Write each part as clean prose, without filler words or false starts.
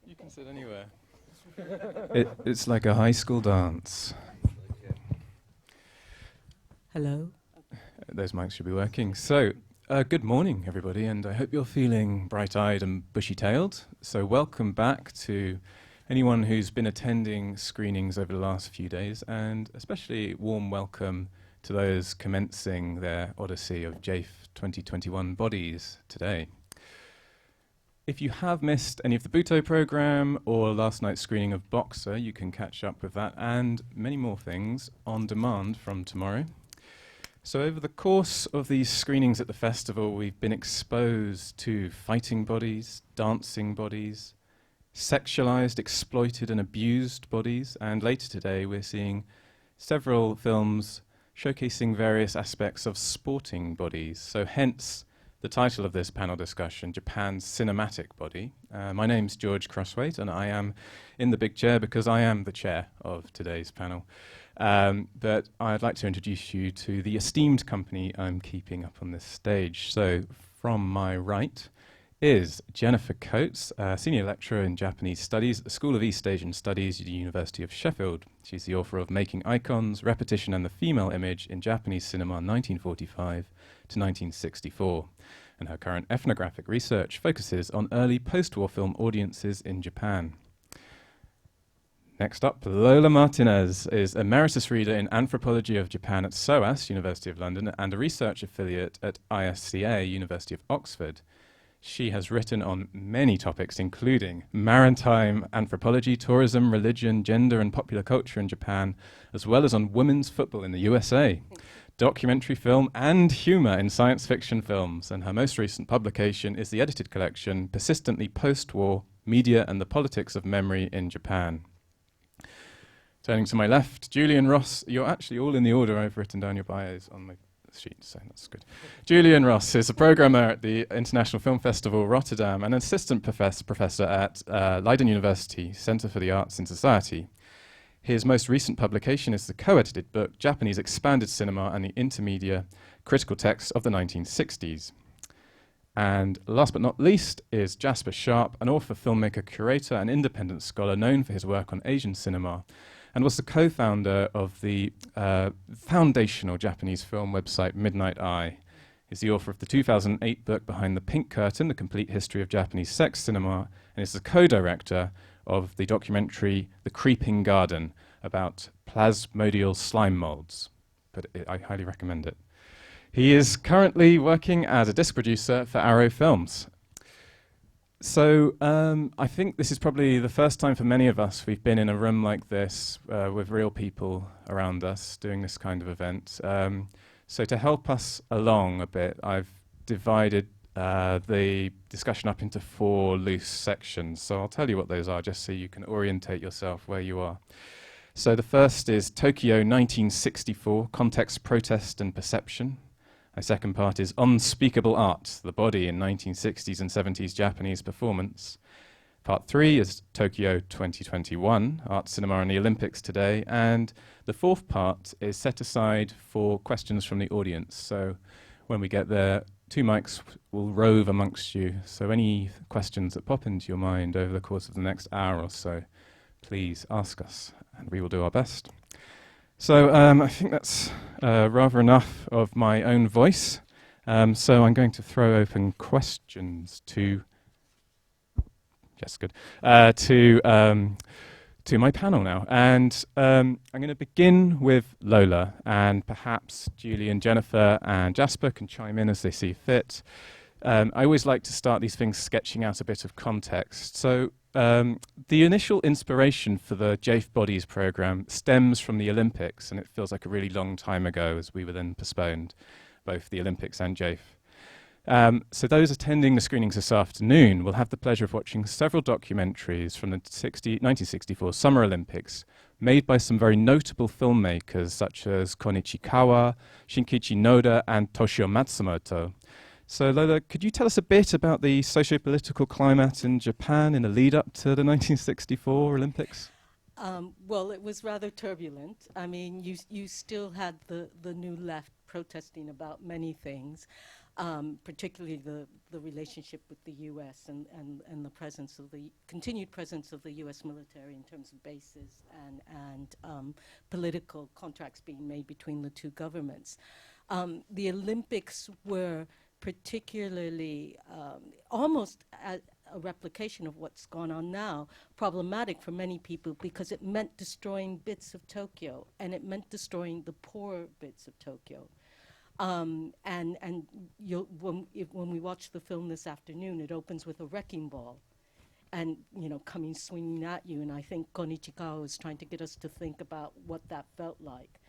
You can sit anywhere. It's like a high school dance. Hello. Those mics should be working. So, good morning, everybody, and I hope you're feeling bright-eyed and bushy-tailed. So welcome back to anyone who's been attending screenings over the last few days, and especially warm welcome to those commencing their odyssey of JAEFF 2021 bodies today. If you have missed any of the Buto program or last night's screening of Boxer, you can catch up with that and many more things on demand from tomorrow. So over the course of these screenings at the festival, we've been exposed to fighting bodies, dancing bodies, sexualized, exploited and abused bodies, and later today we're seeing several films showcasing various aspects of sporting bodies. So hence the title of this panel discussion, Japan's Cinematic Body. My name's George Crosthwait, and I am in the big chair because I am the chair of today's panel. But I'd like to introduce you to the esteemed company I'm keeping up on this stage. So from my right is Jennifer Coates, Senior Lecturer in Japanese Studies at the School of East Asian Studies at the University of Sheffield. She's the author of Making Icons, Repetition and the Female Image in Japanese Cinema 1945 to 1964. And her current ethnographic research focuses on early post-war film audiences in Japan. Next up, Lola Martinez is Emeritus Reader in Anthropology of Japan at SOAS, University of London, and a research affiliate at ISCA, University of Oxford. She has written on many topics, including maritime anthropology, tourism, religion, gender and popular culture in Japan, as well as on women's football in the USA, documentary film and humor in science fiction films. And her most recent publication is the edited collection, Persistently Post-War, Media and the Politics of Memory in Japan. Turning to my left, Julian Ross. You're actually all in the order I've written down your bios on my sheet, so that's good. Julian Ross is a programmer at the International Film Festival Rotterdam and an assistant professor at Leiden University Centre for the Arts in Society. His most recent publication is the co-edited book, Japanese Expanded Cinema and the Intermedia Critical Texts of the 1960s. And last but not least is Jasper Sharp, an author, filmmaker, curator, and independent scholar known for his work on Asian cinema, and was the co-founder of the foundational Japanese film website Midnight Eye. He's the author of the 2008 book Behind the Pink Curtain, The Complete History of Japanese Sex Cinema, and is the co-director of the documentary The Creeping Garden about plasmodial slime molds. But I highly recommend it. He is currently working as a disc producer for Arrow Films. So I think this is probably the first time for many of us we've been in a room like this with real people around us doing this kind of event. So to help us along a bit, I've divided the discussion up into 4 loose sections. So I'll tell you what those are just so you can orientate yourself where you are. So the first is Tokyo 1964, Context, Protest and Perception. My second part is Unspeakable Art, the Body in 1960s and 70s Japanese Performance. Part 3 is Tokyo 2021, Art, Cinema and the Olympics Today. And the fourth part is set aside for questions from the audience. So when we get there, 2 mics will rove amongst you. So any questions that pop into your mind over the course of the next hour or so, please ask us and we will do our best. So I think that's rather enough of my own voice. So I'm going to throw open questions to, yes, good, to my panel now. And I'm going to begin with Lola, and perhaps Julie and Jennifer and Jasper can chime in as they see fit. I always like to start these things sketching out a bit of context. So the initial inspiration for the JAEFF Bodies program stems from the Olympics, and it feels like a really long time ago as we were then postponed, both the Olympics and JAEFF. So those attending the screenings this afternoon will have the pleasure of watching several documentaries from the 1964 Summer Olympics made by some very notable filmmakers such as Konichi Kawa, Shinkichi Noda and Toshio Matsumoto. So Lola, could you tell us a bit about the socio-political climate in Japan in the lead up to the 1964 Olympics? Well, it was rather turbulent. I mean, you still had the new left protesting about many things. particularly the relationship with the U.S. and the presence of the continued presence of the U.S. military in terms of bases and political contracts being made between the two governments. The Olympics were particularly almost a replication of what's gone on now, problematic for many people because it meant destroying bits of Tokyo, and it meant destroying the poor bits of Tokyo. And when we watch the film this afternoon, it opens with a wrecking ball, and coming swinging at you. And I think Konichikawa was trying to get us to think about what that felt like,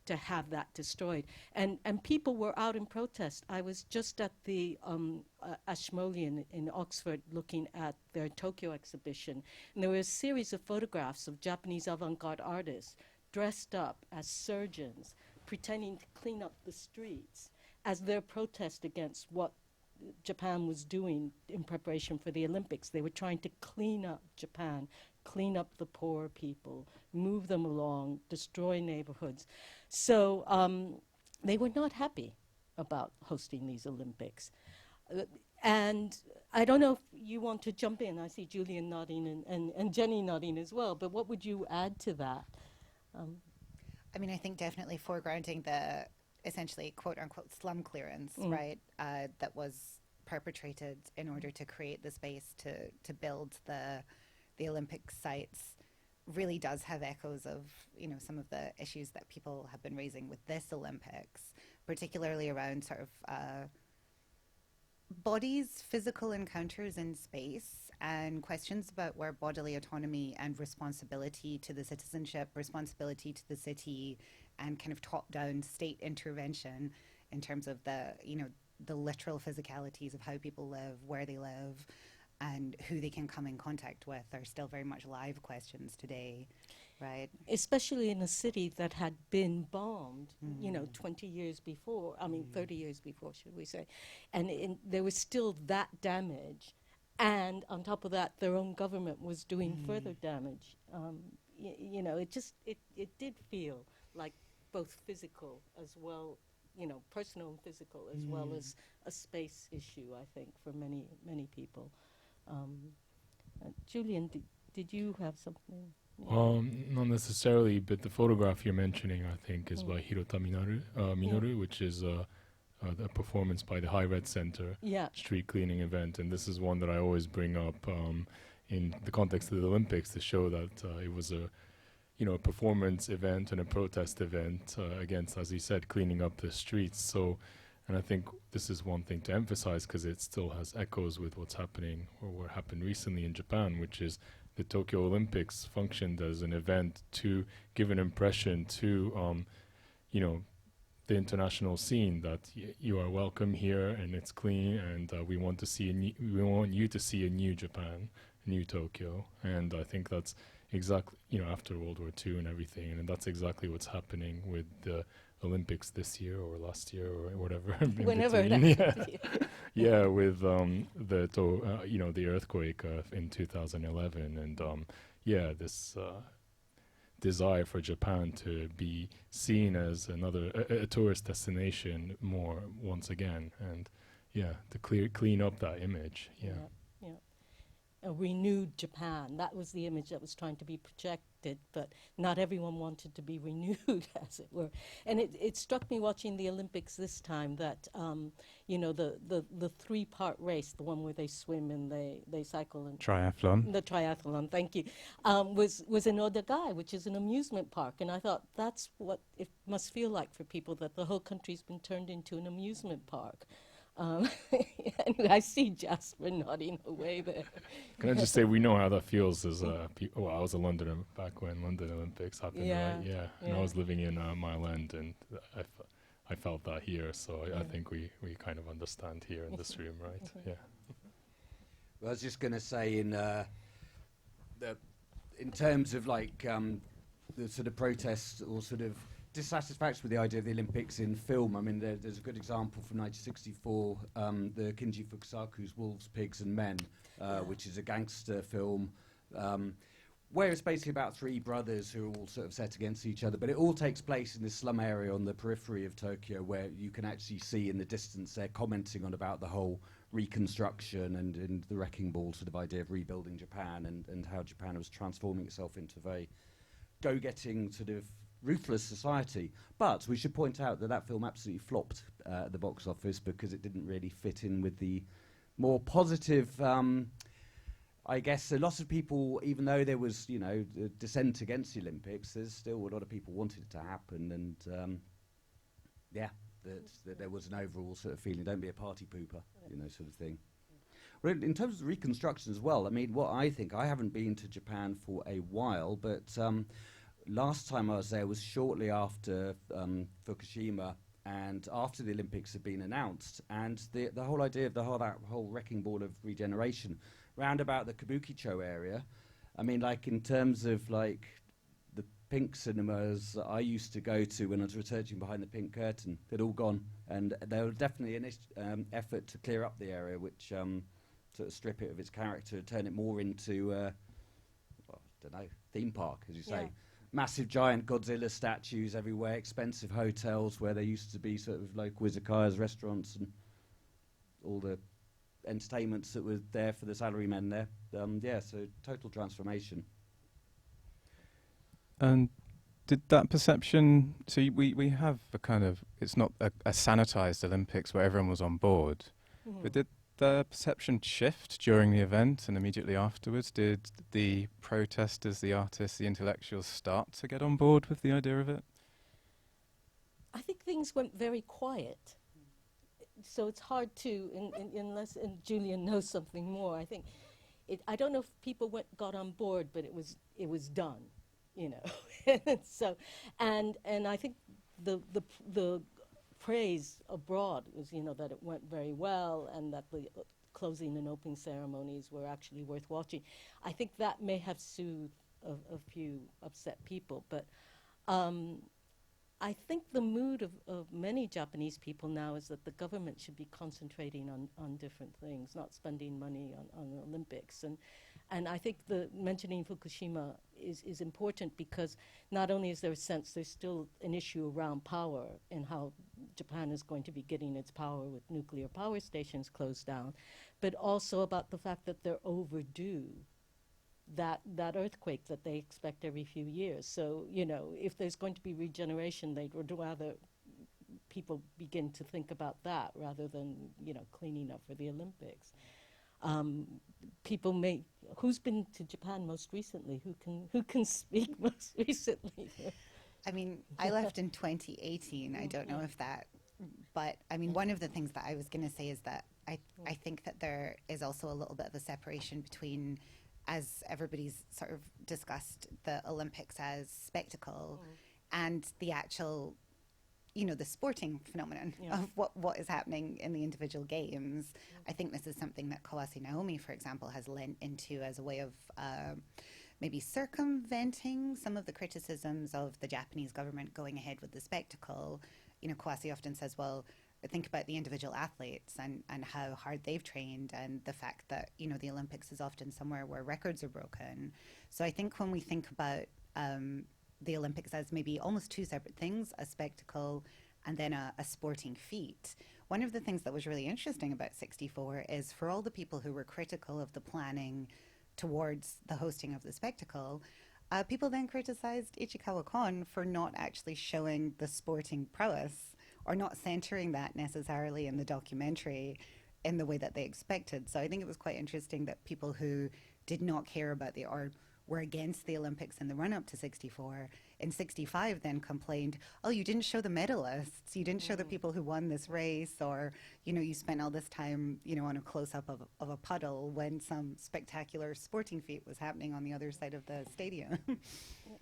to have that destroyed. And people were out in protest. I was just at the Ashmolean in Oxford looking at their Tokyo exhibition, and there were a series of photographs of Japanese avant-garde artists dressed up as surgeons, pretending to clean up the streets as their protest against what Japan was doing in preparation for the Olympics. They were trying to clean up Japan, clean up the poor people, move them along, destroy neighborhoods. So they were not happy about hosting these Olympics. And I don't know if you want to jump in. I see Julian nodding and Jenny nodding as well, but what would you add to that? I mean, I think definitely foregrounding the essentially quote-unquote slum clearance, right, that was perpetrated in order to create the space to build the Olympic sites really does have echoes of, some of the issues that people have been raising with this Olympics, particularly around sort of bodies' physical encounters in space and questions about where bodily autonomy and responsibility to the citizenship, responsibility to the city, and kind of top-down state intervention in terms of the literal physicalities of how people live, where they live, and who they can come in contact with are still very much live questions today, right? Especially in a city that had been bombed, 20 years before, 30 years before, should we say. And there was still that damage. And on top of that, their own government was doing further damage. It did feel like both physical as well, personal and physical, as well as a space issue, I think, for many, many people. Julian, did you have something? Not necessarily, but the photograph you're mentioning, I think, is by Hirota Minoru, which is a performance by the High Red Center street cleaning event. And this is one that I always bring up in the context of the Olympics to show that it was a performance event and a protest event against, as he said, cleaning up the streets. And I think this is one thing to emphasize because it still has echoes with what's happening or what happened recently in Japan, which is the Tokyo Olympics functioned as an event to give an impression to, the international scene that you are welcome here and it's clean, and we want you to see a new Japan, a new Tokyo. And I think that's exactly, after World War II and everything, and that's exactly what's happening with the Olympics this year or last year or whatever. Whenever it happens. Yeah, with the earthquake in 2011, and this desire for Japan to be seen as a tourist destination more once again, and to clean up that image. A renewed Japan. That was the image that was trying to be projected, but not everyone wanted to be renewed, as it were. And it struck me watching the Olympics this time that, the three-part race, the one where they swim and they cycle and Triathlon. The triathlon, thank you, was in Odagai, which is an amusement park. And I thought that's what it must feel like for people, that the whole country's been turned into an amusement park. And I see Jasper nodding away there. Can I just say we know how that feels as I was a Londoner back when London Olympics happened, right? Yeah. And I was living in Mile End, and I felt that here, so I think we kind of understand here in this room, right? Yeah. Well, I was just going to say in terms of the sort of protests or sort of dissatisfaction with the idea of the Olympics in film. I mean, there's a good example from 1964, the Kinji Fukasaku's Wolves, Pigs and Men, which is a gangster film, where it's basically about three brothers who are all sort of set against each other, but it all takes place in this slum area on the periphery of Tokyo, where you can actually see in the distance they're commenting on about the whole reconstruction and the wrecking ball sort of idea of rebuilding Japan, and how Japan was transforming itself into a very go-getting sort of ruthless society. But we should point out that that film absolutely flopped at the box office because it didn't really fit in with the more positive, I guess a lot of people, even though there was, you know, dissent against the Olympics, there's still a lot of people wanted it to happen, and that there was an overall sort of feeling, don't be a party pooper, you know, sort of thing. Well, in terms of reconstruction as well, I mean, what I think, I haven't been to Japan for a while, but last time I was there was shortly after Fukushima, and after the Olympics had been announced, and the whole idea of that whole wrecking ball of regeneration round about the Kabukicho area. I mean, like in terms of like the pink cinemas that I used to go to when I was researching behind the pink curtain, they'd all gone, and there was definitely an effort to clear up the area, which sort of strip it of its character, turn it more into, well, I don't know, theme park, as you say. Massive giant Godzilla statues everywhere, expensive hotels where there used to be sort of local izakayas, restaurants, and all the entertainments that were there for the salarymen there. So total transformation. And did that perception, so we have a kind of, it's not a sanitized Olympics where everyone was on board, but did the perception shift during the event and immediately afterwards? Did the protesters, the artists, the intellectuals start to get on board with the idea of it? I think things went very quiet. So it's hard to, unless Julian knows something more. I think, I don't know if people got on board, but it was done, you know. So, and I think the praise abroad was, you know, that it went very well and that the closing and opening ceremonies were actually worth watching. I think that may have soothed a few upset people, but I think the mood of many Japanese people now is that the government should be concentrating on different things, not spending money on the Olympics. And I think mentioning Fukushima is important because not only is there a sense there's still an issue around power and how Japan is going to be getting its power with nuclear power stations closed down, but also about the fact that they're overdue that earthquake that they expect every few years. So, you know, if there's going to be regeneration, they'd rather people begin to think about that rather than, you know, cleaning up for the Olympics. People who's been to Japan most recently? Who can speak most recently? I mean, I left in 2018. I don't know if that, but I mean, one of the things that I was going to say is that I think that there is also a little bit of a separation between, as everybody's sort of discussed, the Olympics as spectacle and the actual, you know, the sporting phenomenon of what is happening in the individual games. I think this is something that Kawase Naomi, for example, has lent into as a way of maybe circumventing some of the criticisms of the Japanese government going ahead with the spectacle. You know, Kawase often says, well, think about the individual athletes and how hard they've trained, and the fact that, you know, the Olympics is often somewhere where records are broken. So I think when we think about the Olympics as maybe almost two separate things, a spectacle and then a sporting feat, one of the things that was really interesting about 64 is for all the people who were critical of the planning towards the hosting of the spectacle, people then criticized Ichikawa Kon for not actually showing the sporting prowess or not centering that necessarily in the documentary in the way that they expected. So I think it was quite interesting that people who did not care about or were against the Olympics in the run-up to 64, in 65 then complained, oh, you didn't show the medalists, you didn't show the people who won this race, or, you know, you spent all this time, you know, on a close-up of a puddle when some spectacular sporting feat was happening on the other side of the stadium.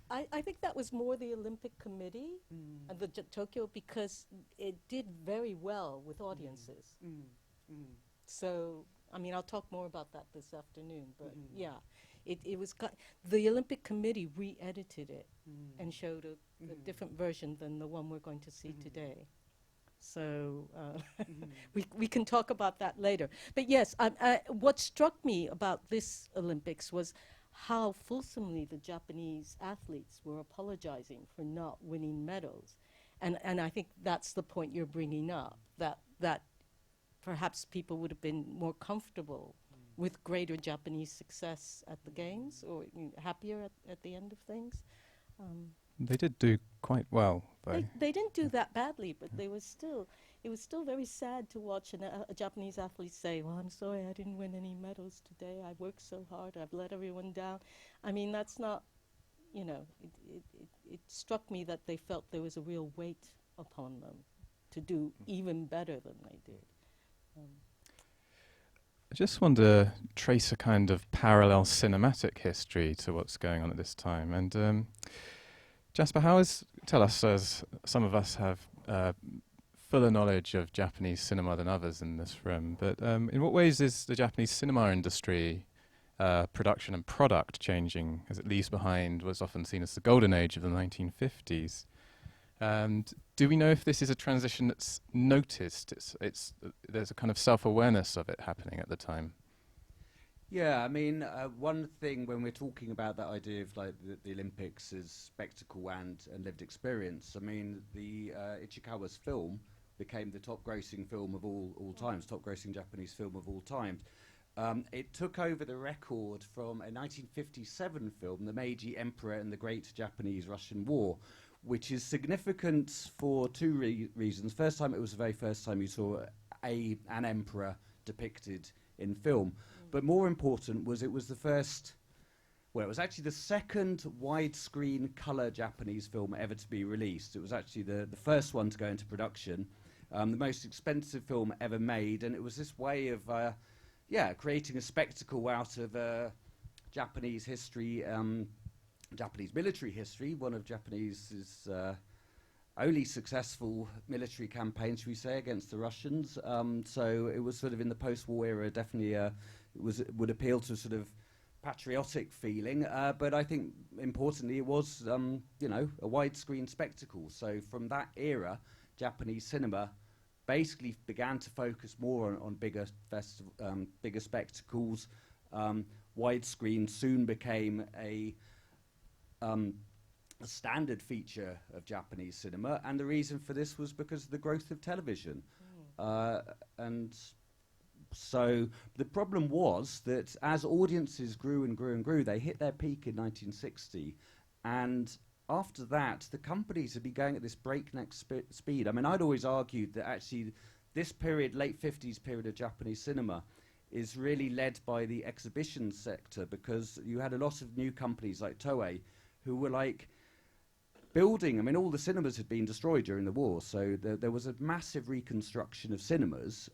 I think that was more the Olympic Committee and the Tokyo, because it did very well with audiences. So, I mean, I'll talk more about that this afternoon, but yeah. It was the Olympic Committee re-edited it and showed a different version than the one we're going to see today. So we can talk about that later. But yes, what struck me about this Olympics was how fulsomely the Japanese athletes were apologizing for not winning medals. And I think that's the point you're bringing up, that perhaps people would have been more comfortable with greater Japanese success at the games, or happier at the end of things. They did do quite well, though. They didn't do that badly, but it was still very sad to watch a Japanese athlete say, "Well, I'm sorry, I didn't win any medals today. I worked so hard. I've let everyone down." I mean, that's not, it struck me that they felt there was a real weight upon them to do even better than they did. I just want to trace a kind of parallel cinematic history to what's going on at this time. And Jasper, tell us, as some of us have fuller knowledge of Japanese cinema than others in this room, but in what ways is the Japanese cinema industry, production and product, changing as it leaves behind what's often seen as the golden age of the 1950s? And do we know if this is a transition that's noticed? There's a kind of self-awareness of it happening at the time. Yeah, I mean, one thing when we're talking about that idea of like the Olympics as spectacle and lived experience, I mean, the Ichikawa's film became the top-grossing film of all times, top-grossing Japanese film of all times. It took over the record from a 1957 film, The Meiji Emperor and the Great Japanese-Russian War, which is significant for two reasons. First time, it was the very first time you saw an emperor depicted in film. But more important was it was the first, well, it was actually the second widescreen colour Japanese film ever to be released. It was actually the first one to go into production, the most expensive film ever made, and it was this way of, creating a spectacle out of Japanese history, Japanese military history, one of Japanese's only successful military campaigns, should we say, against the Russians. So it was sort of in the post-war era, definitely would appeal to sort of patriotic feeling. But I think importantly, it was a widescreen spectacle. So from that era, Japanese cinema basically began to focus more on bigger spectacles. Widescreen soon became a standard feature of Japanese cinema, and the reason for this was because of the growth of television. And so the problem was that as audiences grew and grew and grew, they hit their peak in 1960, and after that, the companies had been going at this breakneck speed. I mean, I'd always argued that actually this period, late 50s period of Japanese cinema, is really led by the exhibition sector, because you had a lot of new companies like Toei who were like building, I mean, all the cinemas had been destroyed during the war, so there was a massive reconstruction of cinemas,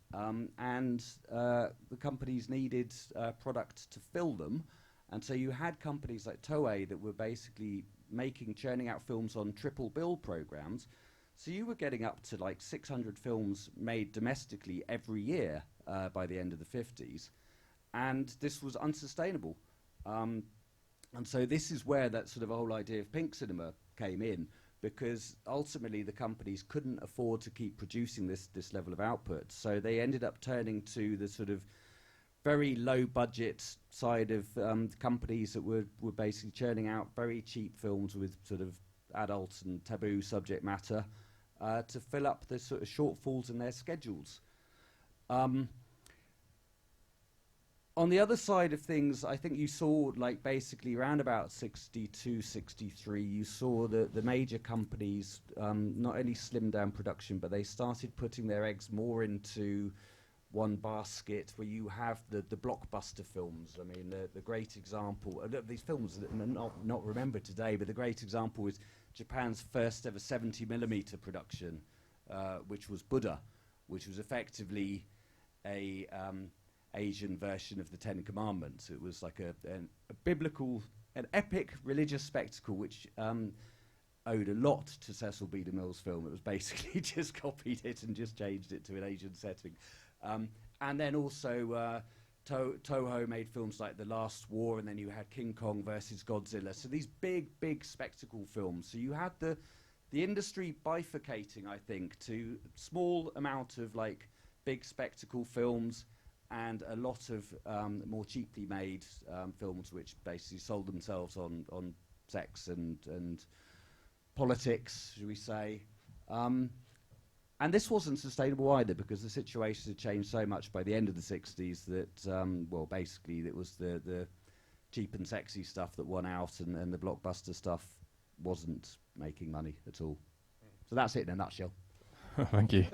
and the companies needed product to fill them, and so you had companies like Toei that were basically churning out films on triple bill programs, so you were getting up to like 600 films made domestically every year by the end of the 50s, and this was unsustainable. And so this is where that sort of whole idea of pink cinema came in, because ultimately the companies couldn't afford to keep producing this level of output. So they ended up turning to the sort of very low budget side of companies that were basically churning out very cheap films with sort of adult and taboo subject matter to fill up the sort of shortfalls in their schedules. On the other side of things, I think you saw, like, basically around about 62, 63, you saw the major companies not only slim down production, but they started putting their eggs more into one basket, where you have the blockbuster films. I mean, the great example, these films that are not remembered today, but the great example is Japan's first ever 70mm production, which was Buddha, which was effectively a Asian version of the Ten Commandments. It was like a biblical, an epic religious spectacle which owed a lot to Cecil B. DeMille's film. It was basically just copied it and just changed it to an Asian setting. And then also Toho made films like The Last War, and then you had King Kong versus Godzilla. So these big spectacle films. So you had the industry bifurcating, I think, to small amount of like big spectacle films and a lot of more cheaply made films which basically sold themselves on sex and politics, should we say. And this wasn't sustainable either, because the situation had changed so much by the end of the 60s that, well, basically it was the cheap and sexy stuff that won out, and the blockbuster stuff wasn't making money at all. So that's it in a nutshell. Thank you.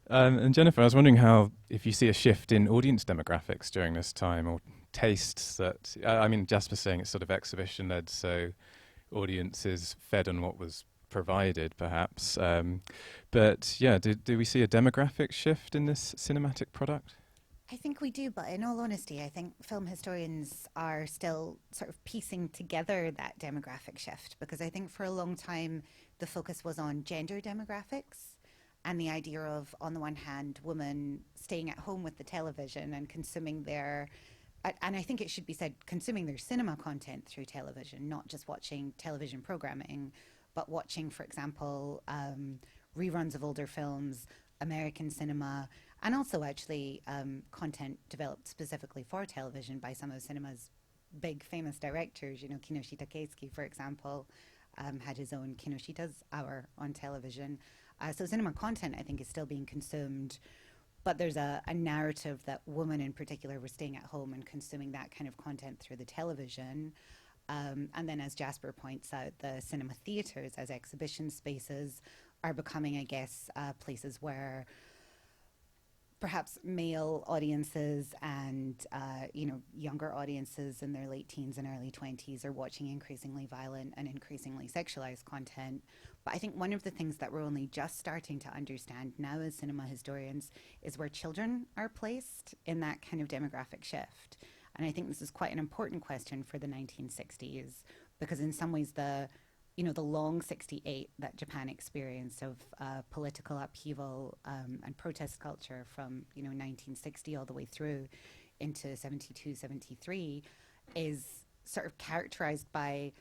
And Jennifer, I was wondering if you see a shift in audience demographics during this time, or tastes that, I mean, Jasper's saying it's sort of exhibition-led, so audiences fed on what was provided, perhaps. But yeah, do we see a demographic shift in this cinematic product? I think we do, but in all honesty, I think film historians are still sort of piecing together that demographic shift, because I think for a long time the focus was on gender demographics and the idea of, on the one hand, women staying at home with the television and consuming their, and I think it should be said, consuming their cinema content through television, not just watching television programming, but watching, for example, reruns of older films, American cinema, and also actually content developed specifically for television by some of cinema's big famous directors. You know, Kinoshita Keisuke, for example, had his own Kinoshita's Hour on television. So cinema content, I think, is still being consumed, but there's a narrative that women in particular were staying at home and consuming that kind of content through the television. And then, as Jasper points out, the cinema theatres as exhibition spaces are becoming, I guess, places where perhaps male audiences and younger audiences in their late teens and early 20s are watching increasingly violent and increasingly sexualized content. But I think one of the things that we're only just starting to understand now as cinema historians is where children are placed in that kind of demographic shift. And I think this is quite an important question for the 1960s, because in some ways the long 68 that Japan experienced of political upheaval and protest culture from 1960 all the way through into 72, 73 is sort of characterized by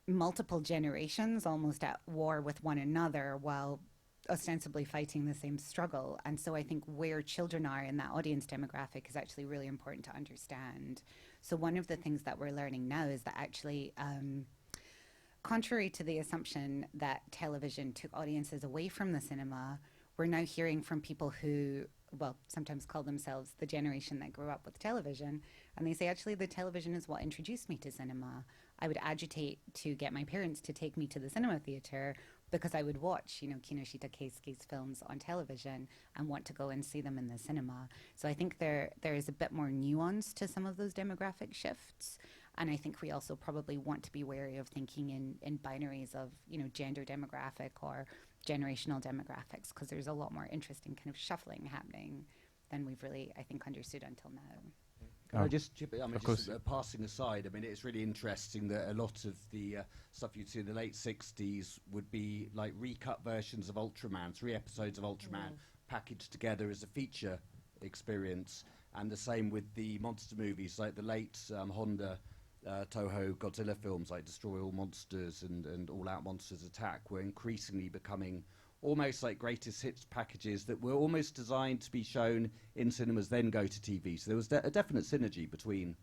multiple generations almost at war with one another while ostensibly fighting the same struggle. And so I think where children are in that audience demographic is actually really important to understand. So one of the things that we're learning now is that actually contrary to the assumption that television took audiences away from the cinema, we're now hearing from people who, well, sometimes call themselves the generation that grew up with television, and they say, actually, the television is what introduced me to cinema. I would agitate to get my parents to take me to the cinema theater because I would watch, Kinoshita Keisuke's films on television and want to go and see them in the cinema. So I think there is a bit more nuance to some of those demographic shifts. And I think we also probably want to be wary of thinking in binaries of, gender demographic or generational demographics, because there's a lot more interesting kind of shuffling happening than we've really, I think, understood until now. Can I just chip it? I mean, just passing aside, I mean, it's really interesting that a lot of the stuff you'd see in the late 60s would be like recut versions of Ultraman, 3 episodes of Ultraman packaged together as a feature experience. And the same with the monster movies, like the late Honda Toho Godzilla films like Destroy All Monsters and All Out Monsters Attack were increasingly becoming almost like greatest hits packages that were almost designed to be shown in cinemas, then go to TV. So there was a definite synergy between,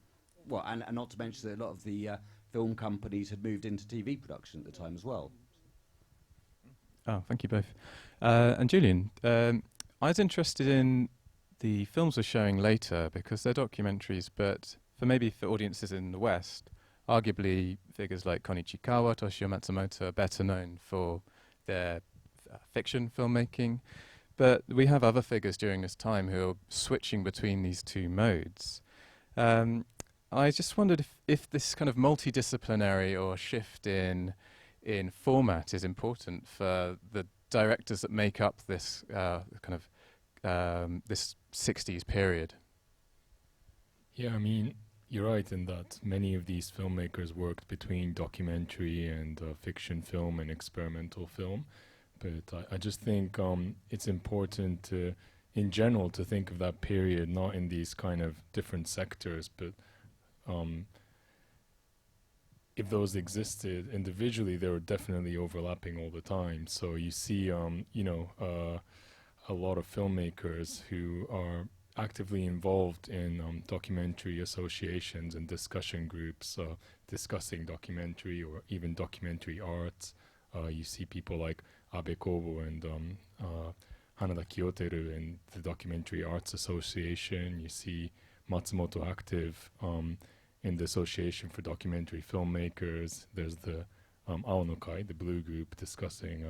well, and not to mention that a lot of the film companies had moved into TV production at the time as well. Oh, thank you both. And Julian, I was interested in the films we're showing later because they're documentaries, but for audiences in the West, arguably figures like Kon Ichikawa, Toshio Matsumoto are better known for their fiction filmmaking. But we have other figures during this time who are switching between these two modes. I just wondered if this kind of multidisciplinary or shift in format is important for the directors that make up this this 60s period. Yeah, I mean, you're right in that many of these filmmakers worked between documentary and fiction film and experimental film. But I just think it's important to, in general, to think of that period not in these kind of different sectors, but if those existed individually, they were definitely overlapping all the time. So you see, a lot of filmmakers who are actively involved in documentary associations and discussion groups discussing documentary or even documentary arts. You see people like Abe Kobo and Hanada Kyoteru in the Documentary Arts Association. You see Matsumoto active in the Association for Documentary Filmmakers. There's the Aonokai, the Blue Group, discussing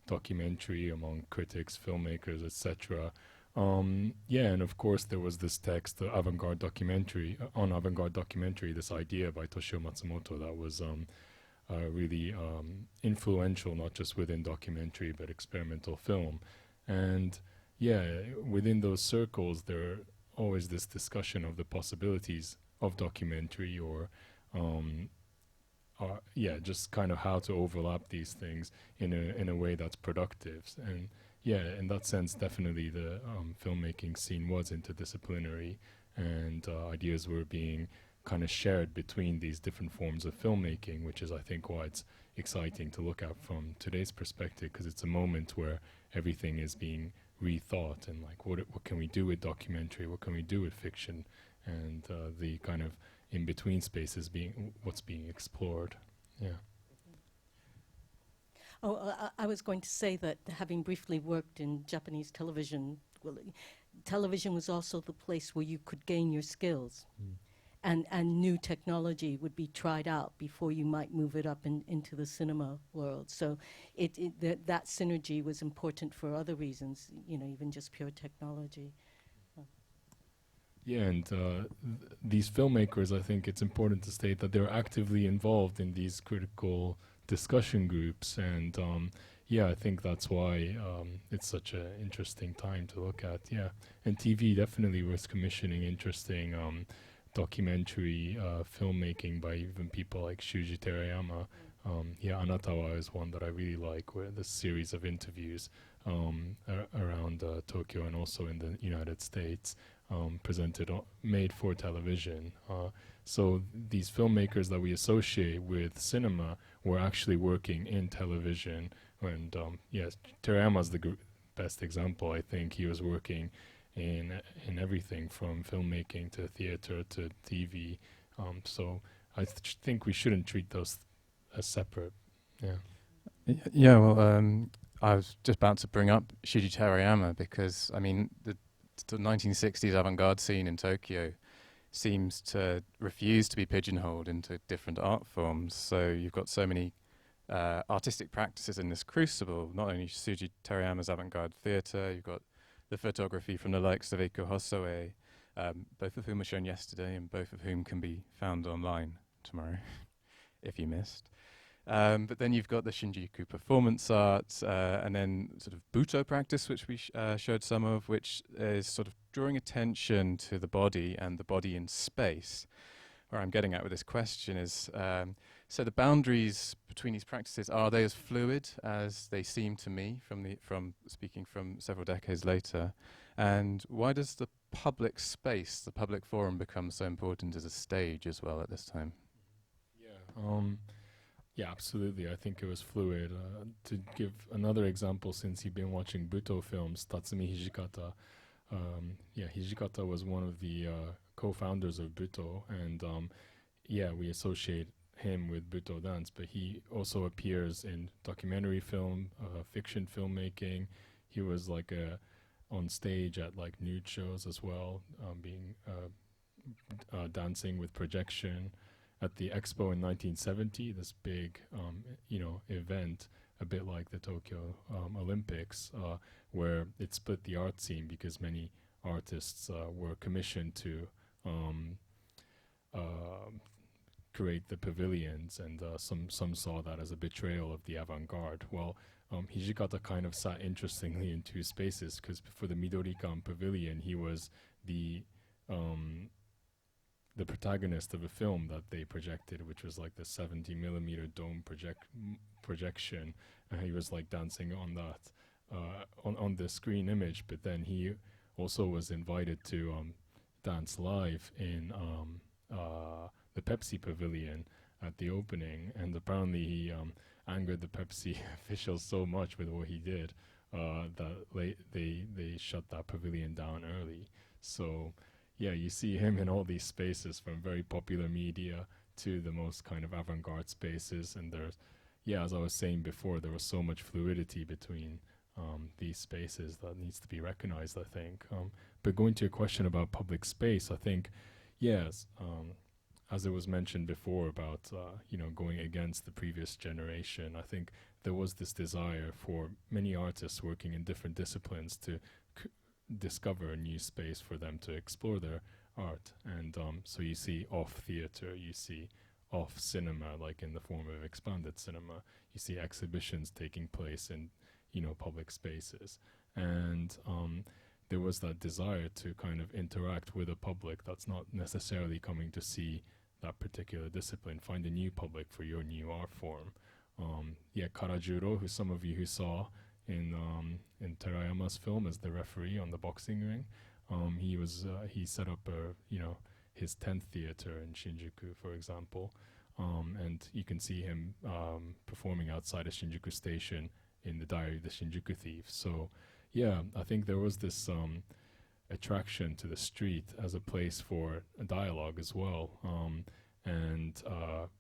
documentary among critics, filmmakers, etc. And of course there was this text, the Avant-garde documentary, on Avant-garde documentary, this idea by Toshio Matsumoto that was really influential, not just within documentary, but experimental film. And within those circles, there always this discussion of the possibilities of documentary or just kind of how to overlap these things in a way that's productive. And in that sense, definitely the filmmaking scene was interdisciplinary, and ideas were being kind of shared between these different forms of filmmaking, which is, I think, why it's exciting to look at from today's perspective, because it's a moment where everything is being rethought, and like what can we do with documentary, what can we do with fiction, and the kind of in-between spaces being what's being explored. I was going to say that having briefly worked in Japanese television, television was also the place where you could gain your skills. And new technology would be tried out before you might move it up into the cinema world. So that synergy was important for other reasons, even just pure technology. These filmmakers, I think it's important to state that they're actively involved in these critical discussion groups, and I think that's why it's such an interesting time to look at. And TV definitely was commissioning interesting documentary filmmaking by even people like Shuji Terayama. Anatawa is one that I really like, where the series of interviews around Tokyo and also in the United States made for television. So these filmmakers that we associate with cinema were actually working in television. And Terayama's the best example. I think he was working in everything from filmmaking to theater to TV. So I think we shouldn't treat those as separate. I was just about to bring up Shuji Terayama because, I mean, the 1960s avant-garde scene in Tokyo seems to refuse to be pigeonholed into different art forms. So you've got so many artistic practices in this crucible, not only Shuji Terayama's avant-garde theatre, you've got the photography from the likes of Eiko Hosoe, both of whom were shown yesterday and both of whom can be found online tomorrow, if you missed. But then you've got the Shinjuku performance arts, and then sort of Buto practice, which we showed some of, which is sort of drawing attention to the body and the body in space. Where I'm getting at with this question is, so the boundaries between these practices, are they as fluid as they seem to me from speaking from several decades later? And why does the public space, the public forum, become so important as a stage as well at this time? Absolutely. I think it was fluid. To give another example, since you've been watching Buto films, Tatsumi Hijikata. Hijikata was one of the co-founders of Buto, and we associate him with Buto dance, but he also appears in documentary film, fiction filmmaking. He was like on stage at like nude shows as well, dancing with projection. At the Expo in 1970, this big, event, a bit like the Tokyo Olympics, where it split the art scene because many artists were commissioned to create the pavilions, and some saw that as a betrayal of the avant-garde. Well, Hijikata kind of sat interestingly in two spaces, because for the Midorikan pavilion, he was the protagonist of a film that they projected, which was like the 70 millimeter dome projection. He was like dancing on that, on the screen image, but then he also was invited to dance live in the Pepsi pavilion at the opening, and apparently he angered the Pepsi officials so much with what he did that they shut that pavilion down early. So yeah, you see him in all these spaces, from very popular media to the most kind of avant-garde spaces. And there's, yeah, as I was saying before, there was so much fluidity between these spaces that needs to be recognized, I think. But going to your question about public space, I think, yes, as it was mentioned before about, going against the previous generation, I think there was this desire for many artists working in different disciplines to discover a new space for them to explore their art. And so you see off theater, you see off cinema, like in the form of expanded cinema, you see exhibitions taking place in public spaces. And there was that desire to kind of interact with a public that's not necessarily coming to see that particular discipline, find a new public for your new art form. Karajuro, who some of you who saw in Terayama's film as the referee on the boxing ring, he set up his 10th theater in Shinjuku, for example, and you can see him performing outside of Shinjuku Station in the Diary of the Shinjuku Thief. So yeah, I think there was this attraction to the street as a place for a dialogue as well, and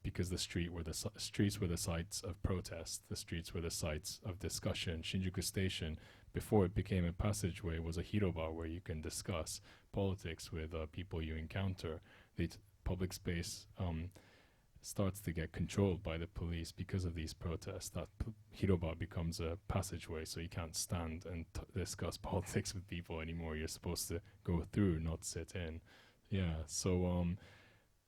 because the streets were the sites of protest, the streets were the sites of discussion. Shinjuku Station, before it became a passageway, was a hiroba where you can discuss politics with people you encounter. The public space starts to get controlled by the police because of these protests. That hiroba becomes a passageway, so you can't stand and discuss politics with people anymore. You're supposed to go through, not sit in. Yeah, so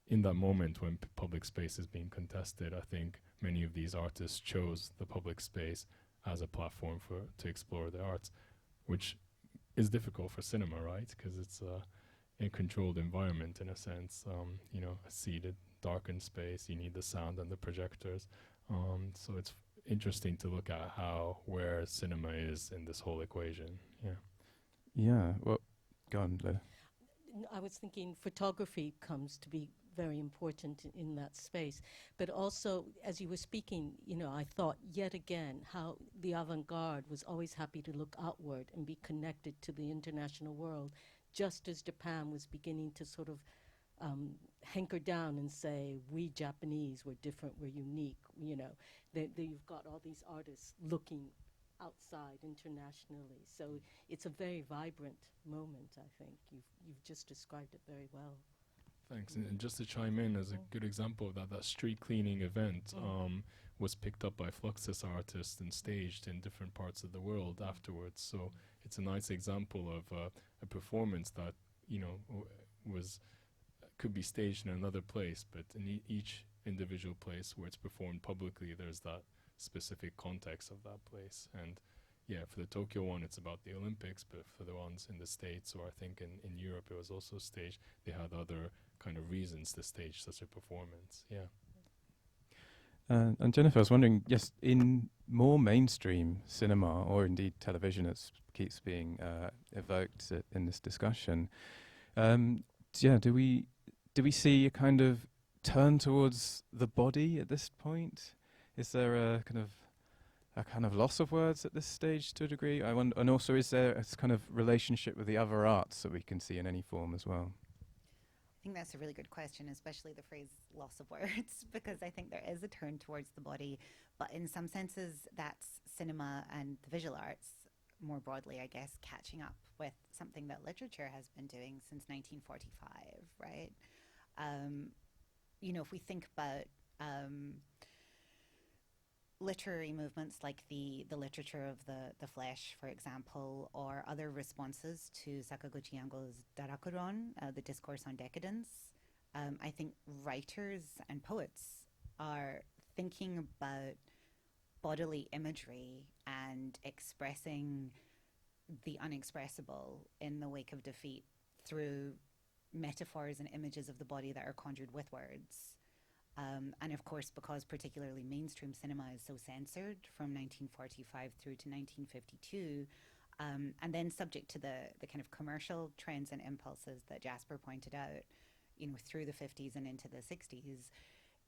in that moment when public space is being contested, I think many of these artists chose the public space as a platform to explore their arts, which is difficult for cinema, right? Because it's a controlled environment in a sense, a seated, darkened space. You need the sound and the projectors. So it's interesting to look at where cinema is in this whole equation. Yeah. Yeah. Well, go on, Lola. I was thinking photography comes to be very important in that space. But also, as you were speaking, I thought yet again how the avant-garde was always happy to look outward and be connected to the international world, just as Japan was beginning to sort of hanker down and say, we Japanese, we're different, we're unique. You've got all these artists looking outside internationally. So it's a very vibrant moment, I think. You've just described it very well. Thanks. And just to chime in, as a good example of that street cleaning event was picked up by Fluxus artists and staged in different parts of the world afterwards. So it's a nice example of a performance that, could be staged in another place, but in each individual place where it's performed publicly, there's that specific context of that place. And yeah, for the Tokyo one, it's about the Olympics, but for the ones in the States, or I think in Europe, it was also staged, they had other kind of reasons to stage such a performance. Yeah. And Jennifer, I was wondering, yes, in more mainstream cinema, or indeed television, as keeps being evoked in this discussion, do we see a kind of turn towards the body at this point? Is there a kind of loss of words at this stage to a degree? And also, is there a kind of relationship with the other arts that we can see in any form as well? I think that's a really good question, especially the phrase loss of words, because I think there is a turn towards the body, but in some senses that's cinema and the visual arts more broadly, I guess, catching up with something that literature has been doing since 1945, right? If we think about literary movements like the literature of the flesh, for example, or other responses to Sakaguchi Yango's Darakuron, the discourse on decadence, I think writers and poets are thinking about bodily imagery and expressing the unexpressible in the wake of defeat through metaphors and images of the body that are conjured with words. And of course, because particularly mainstream cinema is so censored from 1945 through to 1952, and then subject to the kind of commercial trends and impulses that Jasper pointed out, through the 50s and into the 60s,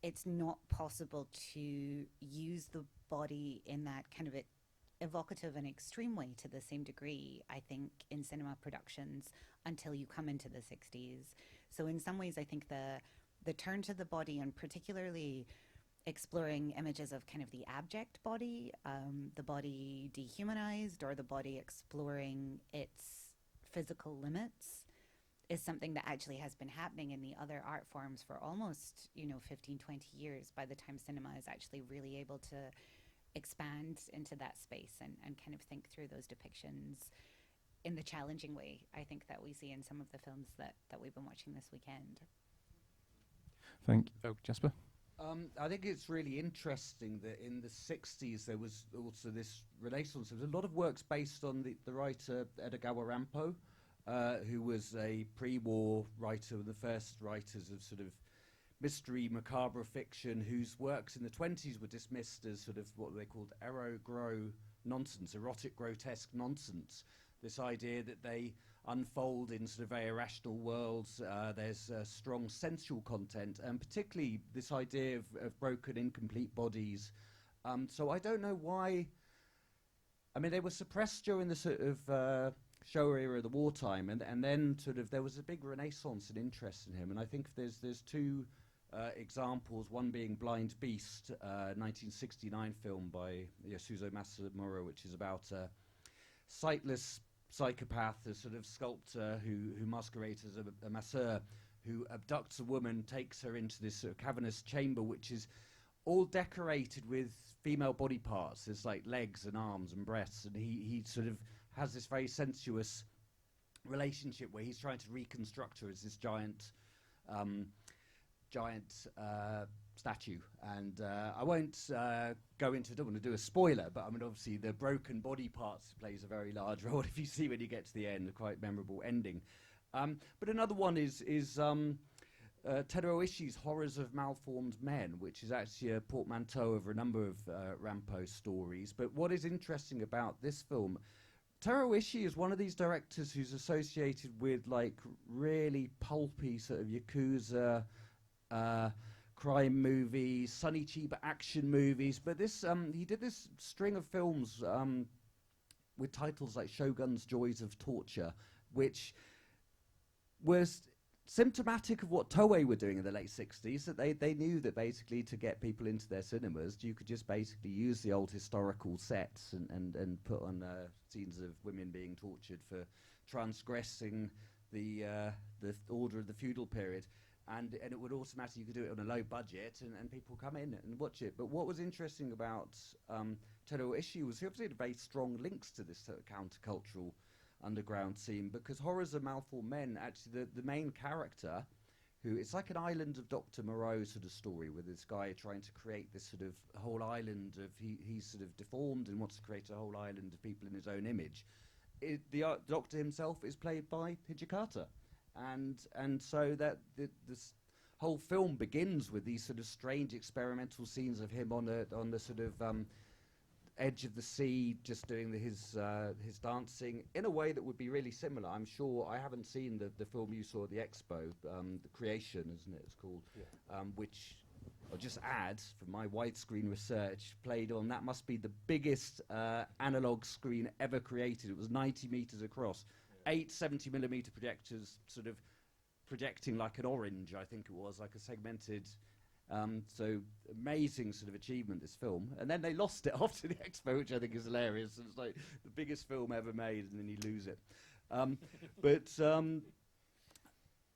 it's not possible to use the body in that kind of evocative and extreme way to the same degree, I think, in cinema productions until you come into the 60s. So in some ways, I think the turn to the body, and particularly exploring images of kind of the abject body, the body dehumanized, or the body exploring its physical limits, is something that actually has been happening in the other art forms for almost, 15, 20 years by the time cinema is actually really able to expand into that space and kind of think through those depictions in the challenging way, I think, that we see in some of the films that we've been watching this weekend. Thank you. Oh, Jasper? I think it's really interesting that in the 60s there was also this renaissance. There was a lot of works based on the writer Edogawa Rampo, who was a pre-war writer, one of the first writers of sort of mystery, macabre fiction, whose works in the 20s were dismissed as sort of what they called ero-gro nonsense, erotic grotesque nonsense. This idea that they unfold in sort of very irrational worlds. There's strong sensual content, and particularly this idea of broken, incomplete bodies. So I don't know why. I mean, they were suppressed during the sort of show era of the wartime, and then sort of there was a big renaissance and interest in him. And I think there's two examples, one being Blind Beast, 1969 film by Yasuzo Masamura, which is about a sightless psychopath, a sort of sculptor who masquerades as a masseur, who abducts a woman, takes her into this sort of cavernous chamber, which is all decorated with female body parts. There's like legs and arms and breasts, and he sort of has this very sensuous relationship where he's trying to reconstruct her as this giant statue. And I won't go into, I don't want to do a spoiler, but I mean, obviously the broken body parts plays a very large role if you see when you get to the end, a quite memorable ending. But another one is Tedao Ishi's Horrors of Malformed Men, which is actually a portmanteau of a number of Rampo stories. But what is interesting about this film, Tedao Ishi is one of these directors who's associated with like really pulpy sort of Yakuza crime movies, Sonny Chiba action movies, but this he did this string of films with titles like Shogun's Joys of Torture, which was symptomatic of what Toei were doing in the late 60s, that they knew that basically to get people into their cinemas, you could just basically use the old historical sets and put on scenes of women being tortured for transgressing the order of the feudal period. And it would automatically, you could do it on a low budget, and people come in and watch it. But what was interesting about Tedao Ishi was he obviously had very strong links to this sort of countercultural underground scene, because Horrors of Malformed Men, actually the main character, who it's like an Island of Dr. Moreau sort of story, with this guy trying to create this sort of whole island of, he's sort of deformed and wants to create a whole island of people in his own image. The doctor himself is played by Hijikata. And so that this whole film begins with these sort of strange experimental scenes of him on the sort of edge of the sea, just doing his dancing in a way that would be really similar. I'm sure, I haven't seen the film you saw at the expo, The Creation, isn't it? It's called, which I'll just add from my widescreen research, played on, that must be the biggest analog screen ever created. It was 90 meters across. 8 70mm projectors sort of projecting like an orange, I think it was, like a segmented, so amazing sort of achievement, this film. And then they lost it after the expo, which I think is hilarious. It's like the biggest film ever made, and then you lose it.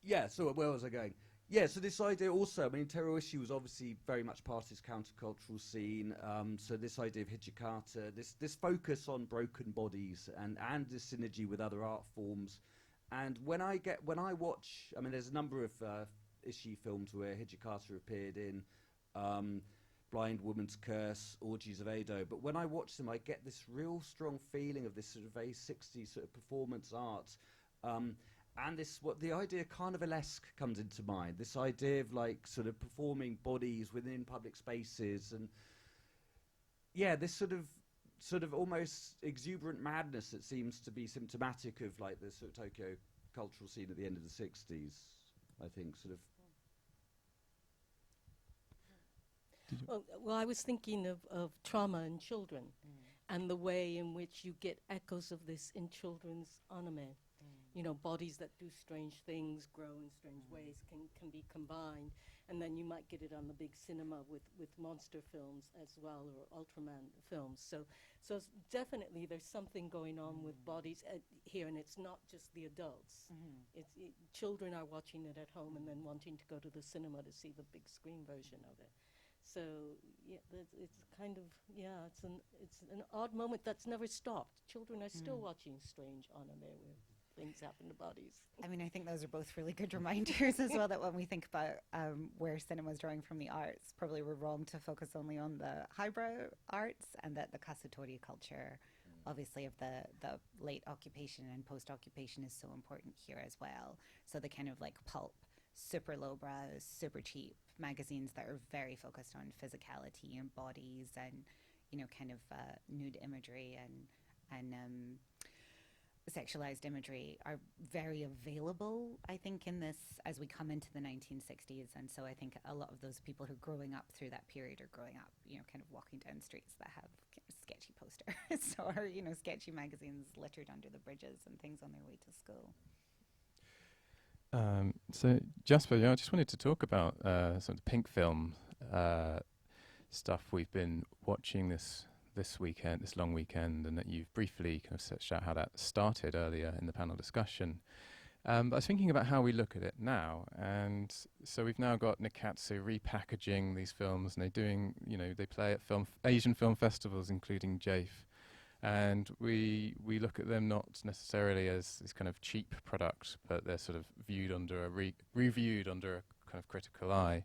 Yeah, so where was I going? Yeah, so this idea also, I mean, Tedao Ishi was obviously very much part of his countercultural scene. So this idea of Hijikata, this focus on broken bodies and this synergy with other art forms. And when I watch, I mean, there's a number of Ishi films where Hijikata appeared in, Blind Woman's Curse, Orgies of Edo. But when I watch them, I get this real strong feeling of this sort of very 60s sort of performance art. And this, what the idea carnivalesque comes into mind, this idea of like sort of performing bodies within public spaces, and yeah, this sort of almost exuberant madness that seems to be symptomatic of like the sort of Tokyo cultural scene at the end of the 60s, I think, sort of. Well, I was thinking of trauma in children, and the way in which you get echoes of this in children's anime. You know, bodies that do strange things, grow in strange ways, can be combined. And then you might get it on the big cinema with monster films as well, or Ultraman films. So definitely there's something going on with bodies here, and it's not just the adults. Children are watching it at home and then wanting to go to the cinema to see the big screen version of it. So yeah, it's kind of, it's an odd moment that's never stopped. Children are still watching strange anime where things happen to bodies. I mean, I think those are both really good reminders as well, that when we think about where cinema is drawing from the arts, probably we're wrong to focus only on the highbrow arts, and that the kasutori culture, obviously, of the late occupation and post-occupation is so important here as well. So the kind of like pulp, super lowbrow, super cheap magazines that are very focused on physicality and bodies and, you know, kind of nude imagery and sexualized imagery are very available, I think, in this as we come into the 1960s. And so I think a lot of those people who are growing up through that period are growing up, you know, kind of walking down streets that have kind of sketchy posters or, you know, sketchy magazines littered under the bridges and things on their way to school. So Jasper, I just wanted to talk about some of the pink film stuff we've been watching this weekend, this long weekend, and that you've briefly kind of sketched out how that started earlier in the panel discussion. But I was thinking about how we look at it now, and so we've now got Nikatsu repackaging these films, and they're doing, you know, they play at Asian film festivals, including JAEFF, and we look at them not necessarily as this kind of cheap product, but they're sort of viewed under reviewed under a kind of critical eye.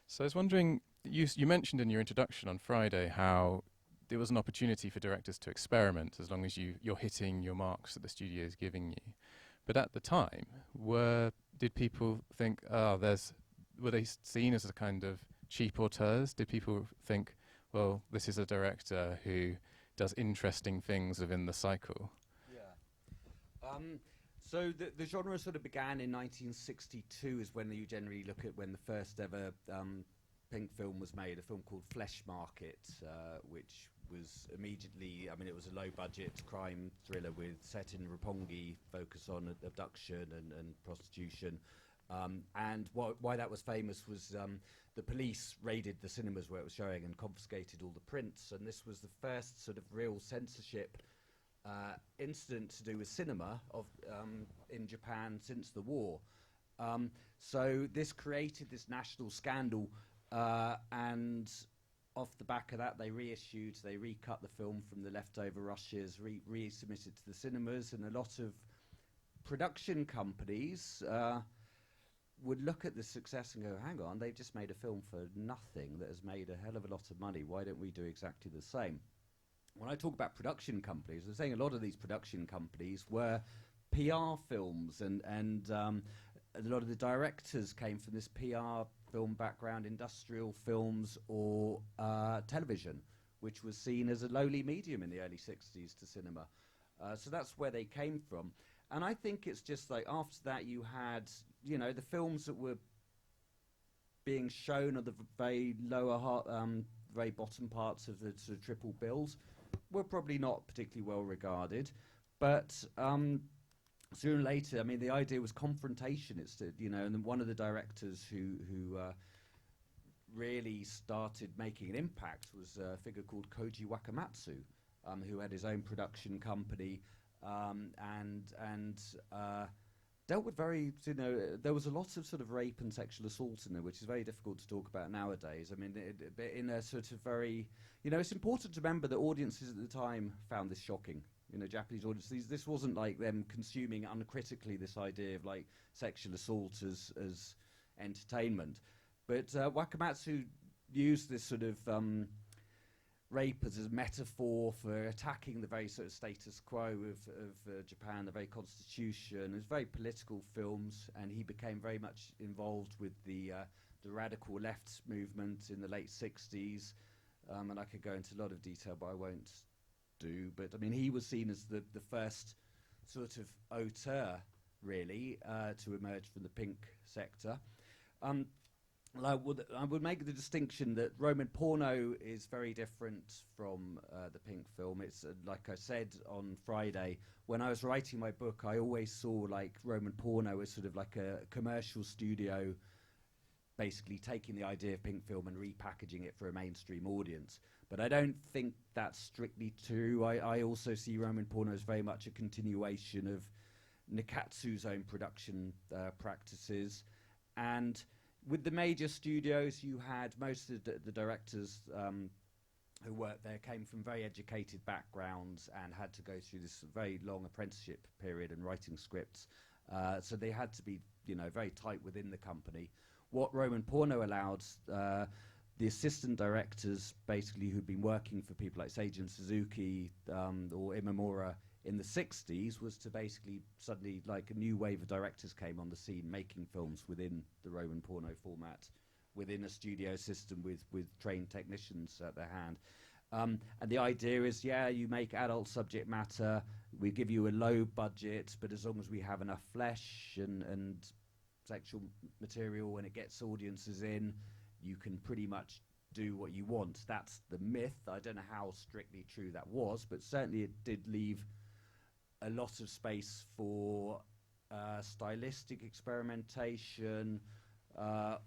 So I was wondering, you mentioned in your introduction on Friday how there was an opportunity for directors to experiment as long as you're hitting your marks that the studio is giving you. But at the time, did people think, were they seen as a kind of cheap auteurs? Did people think, well, this is a director who does interesting things within the cycle? Yeah. So the genre sort of began in 1962 is when you generally look at when the first ever pink film was made, a film called Flesh Market, which was immediately, I mean, it was a low-budget crime thriller set in Roppongi, focus on abduction and prostitution. And why that was famous was the police raided the cinemas where it was showing and confiscated all the prints, and this was the first sort of real censorship incident to do with cinema in Japan since the war. So this created this national scandal, and off the back of that, they recut the film from the leftover rushes, resubmitted to the cinemas, and a lot of production companies would look at the success and go, hang on, they've just made a film for nothing that has made a hell of a lot of money. Why don't we do exactly the same? When I talk about production companies, I'm saying a lot of these production companies were PR films, and a lot of the directors came from this PR film background, industrial films or television, which was seen as a lowly medium in the early 60s to cinema. So that's where they came from. And I think it's just like after that you had, you know, the films that were being shown at the very very bottom parts of the sort of triple bills were probably not particularly well regarded. But sooner or later, I mean, the idea was confrontation. It's, you know, and then one of the directors who really started making an impact was a figure called Koji Wakamatsu, who had his own production company, and dealt with very, you know, there was a lot of sort of rape and sexual assault in there, which is very difficult to talk about nowadays. I mean, in a sort of very, you know, it's important to remember that audiences at the time found this shocking. You know, Japanese audiences, this wasn't like them consuming uncritically this idea of like sexual assault as entertainment. But Wakamatsu used this sort of rape as a metaphor for attacking the very sort of status quo of Japan, the very constitution. It was very political films, and he became very much involved with the radical left movement in the late 60s. And I could go into a lot of detail, but I won't do. But I mean, he was seen as the first sort of auteur, really, to emerge from the pink sector. Well, I would make the distinction that Roman porno is very different from the pink film. It's like I said on Friday, when I was writing my book, I always saw like Roman porno as sort of like a commercial studio basically taking the idea of pink film and repackaging it for a mainstream audience. But I don't think that's strictly true. I also see Roman porno as very much a continuation of Nikatsu's own production practices. And with the major studios, you had most of the directors who worked there came from very educated backgrounds and had to go through this very long apprenticeship period and writing scripts. So they had to be, very tight within the company. What Roman porno allowed the assistant directors, basically, who'd been working for people like Seijun Suzuki or Imamura in the 60s, was to basically suddenly, like, a new wave of directors came on the scene making films within the Roman porno format, within a studio system with trained technicians at their hand. And the idea is, you make adult subject matter, we give you a low budget, but as long as we have enough flesh and sexual material and it gets audiences in, you can pretty much do what you want. That's the myth. I don't know how strictly true that was, but certainly it did leave a lot of space for stylistic experimentation,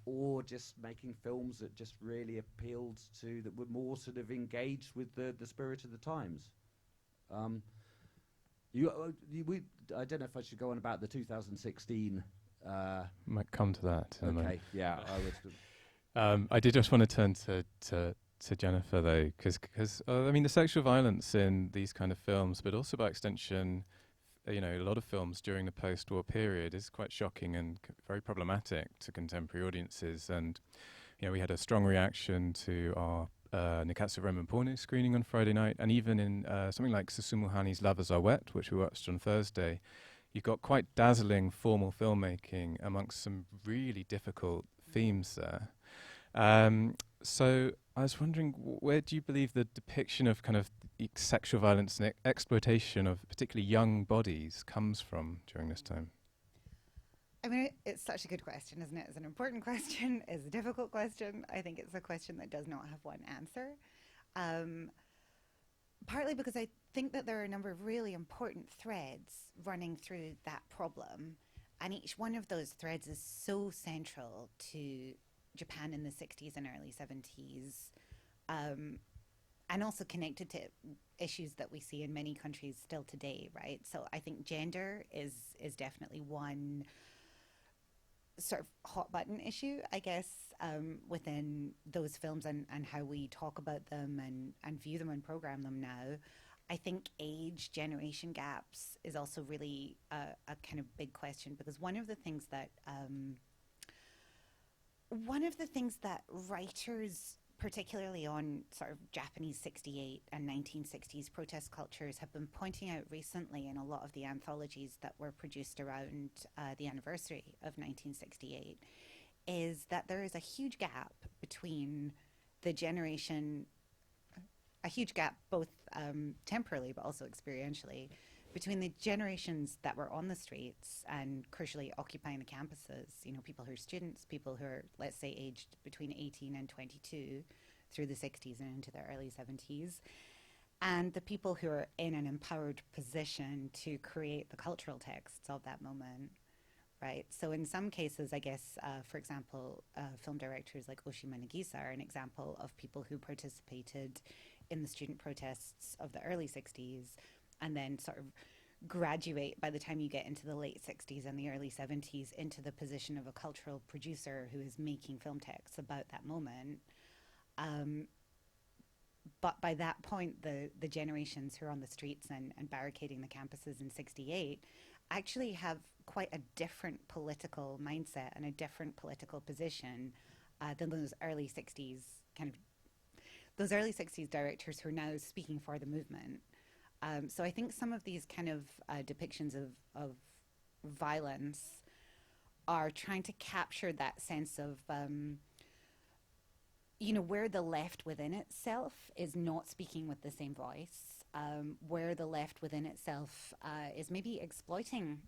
or just making films that just really appealed to, that were more sort of engaged with the spirit of the times. I don't know if I should go on about the 2016. Might come to that in a moment. Yeah, I would. I did just want to turn to Jennifer, though, because the sexual violence in these kind of films, but also by extension, a lot of films during the post-war period is quite shocking and very problematic to contemporary audiences. And we had a strong reaction to our Nikatsu Roman porno screening on Friday night, and even in something like Susumu Hani's Lovers Are Wet, which we watched on Thursday, you've got quite dazzling formal filmmaking amongst some really difficult themes there. So I was wondering, where do you believe the depiction of kind of sexual violence and exploitation of particularly young bodies comes from during this time? I mean, it's such a good question, isn't it? It's an important question. It's a difficult question. I think it's a question that does not have one answer. Partly because I think that there are a number of really important threads running through that problem. And each one of those threads is so central to Japan in the 60s and early 70s, and also connected to issues that we see in many countries still today, right? So I think gender is definitely one sort of hot button issue, I guess, within those films and how we talk about them and view them and program them now. I think age, generation gaps is also really a kind of big question, because one of the things that writers, particularly on sort of Japanese 68 and 1960s protest cultures, have been pointing out recently in a lot of the anthologies that were produced around the anniversary of 1968, is that there is a huge gap between the generation, a huge gap both temporally but also experientially, between the generations that were on the streets and crucially occupying the campuses, people who are students, people who are, let's say, aged between 18 and 22 through the 60s and into the early 70s, and the people who are in an empowered position to create the cultural texts of that moment, right? So in some cases, I guess, for example, film directors like Oshima Nagisa are an example of people who participated in the student protests of the early 60s, and then sort of graduate by the time you get into the late 60s and the early 70s into the position of a cultural producer who is making film texts about that moment. But by that point, the generations who are on the streets and barricading the campuses in 68 actually have quite a different political mindset and a different political position than those early 60s directors who are now speaking for the movement. So I think some of these kind of depictions of violence are trying to capture that sense of, where the left within itself is not speaking with the same voice, where the left within itself is maybe exploiting,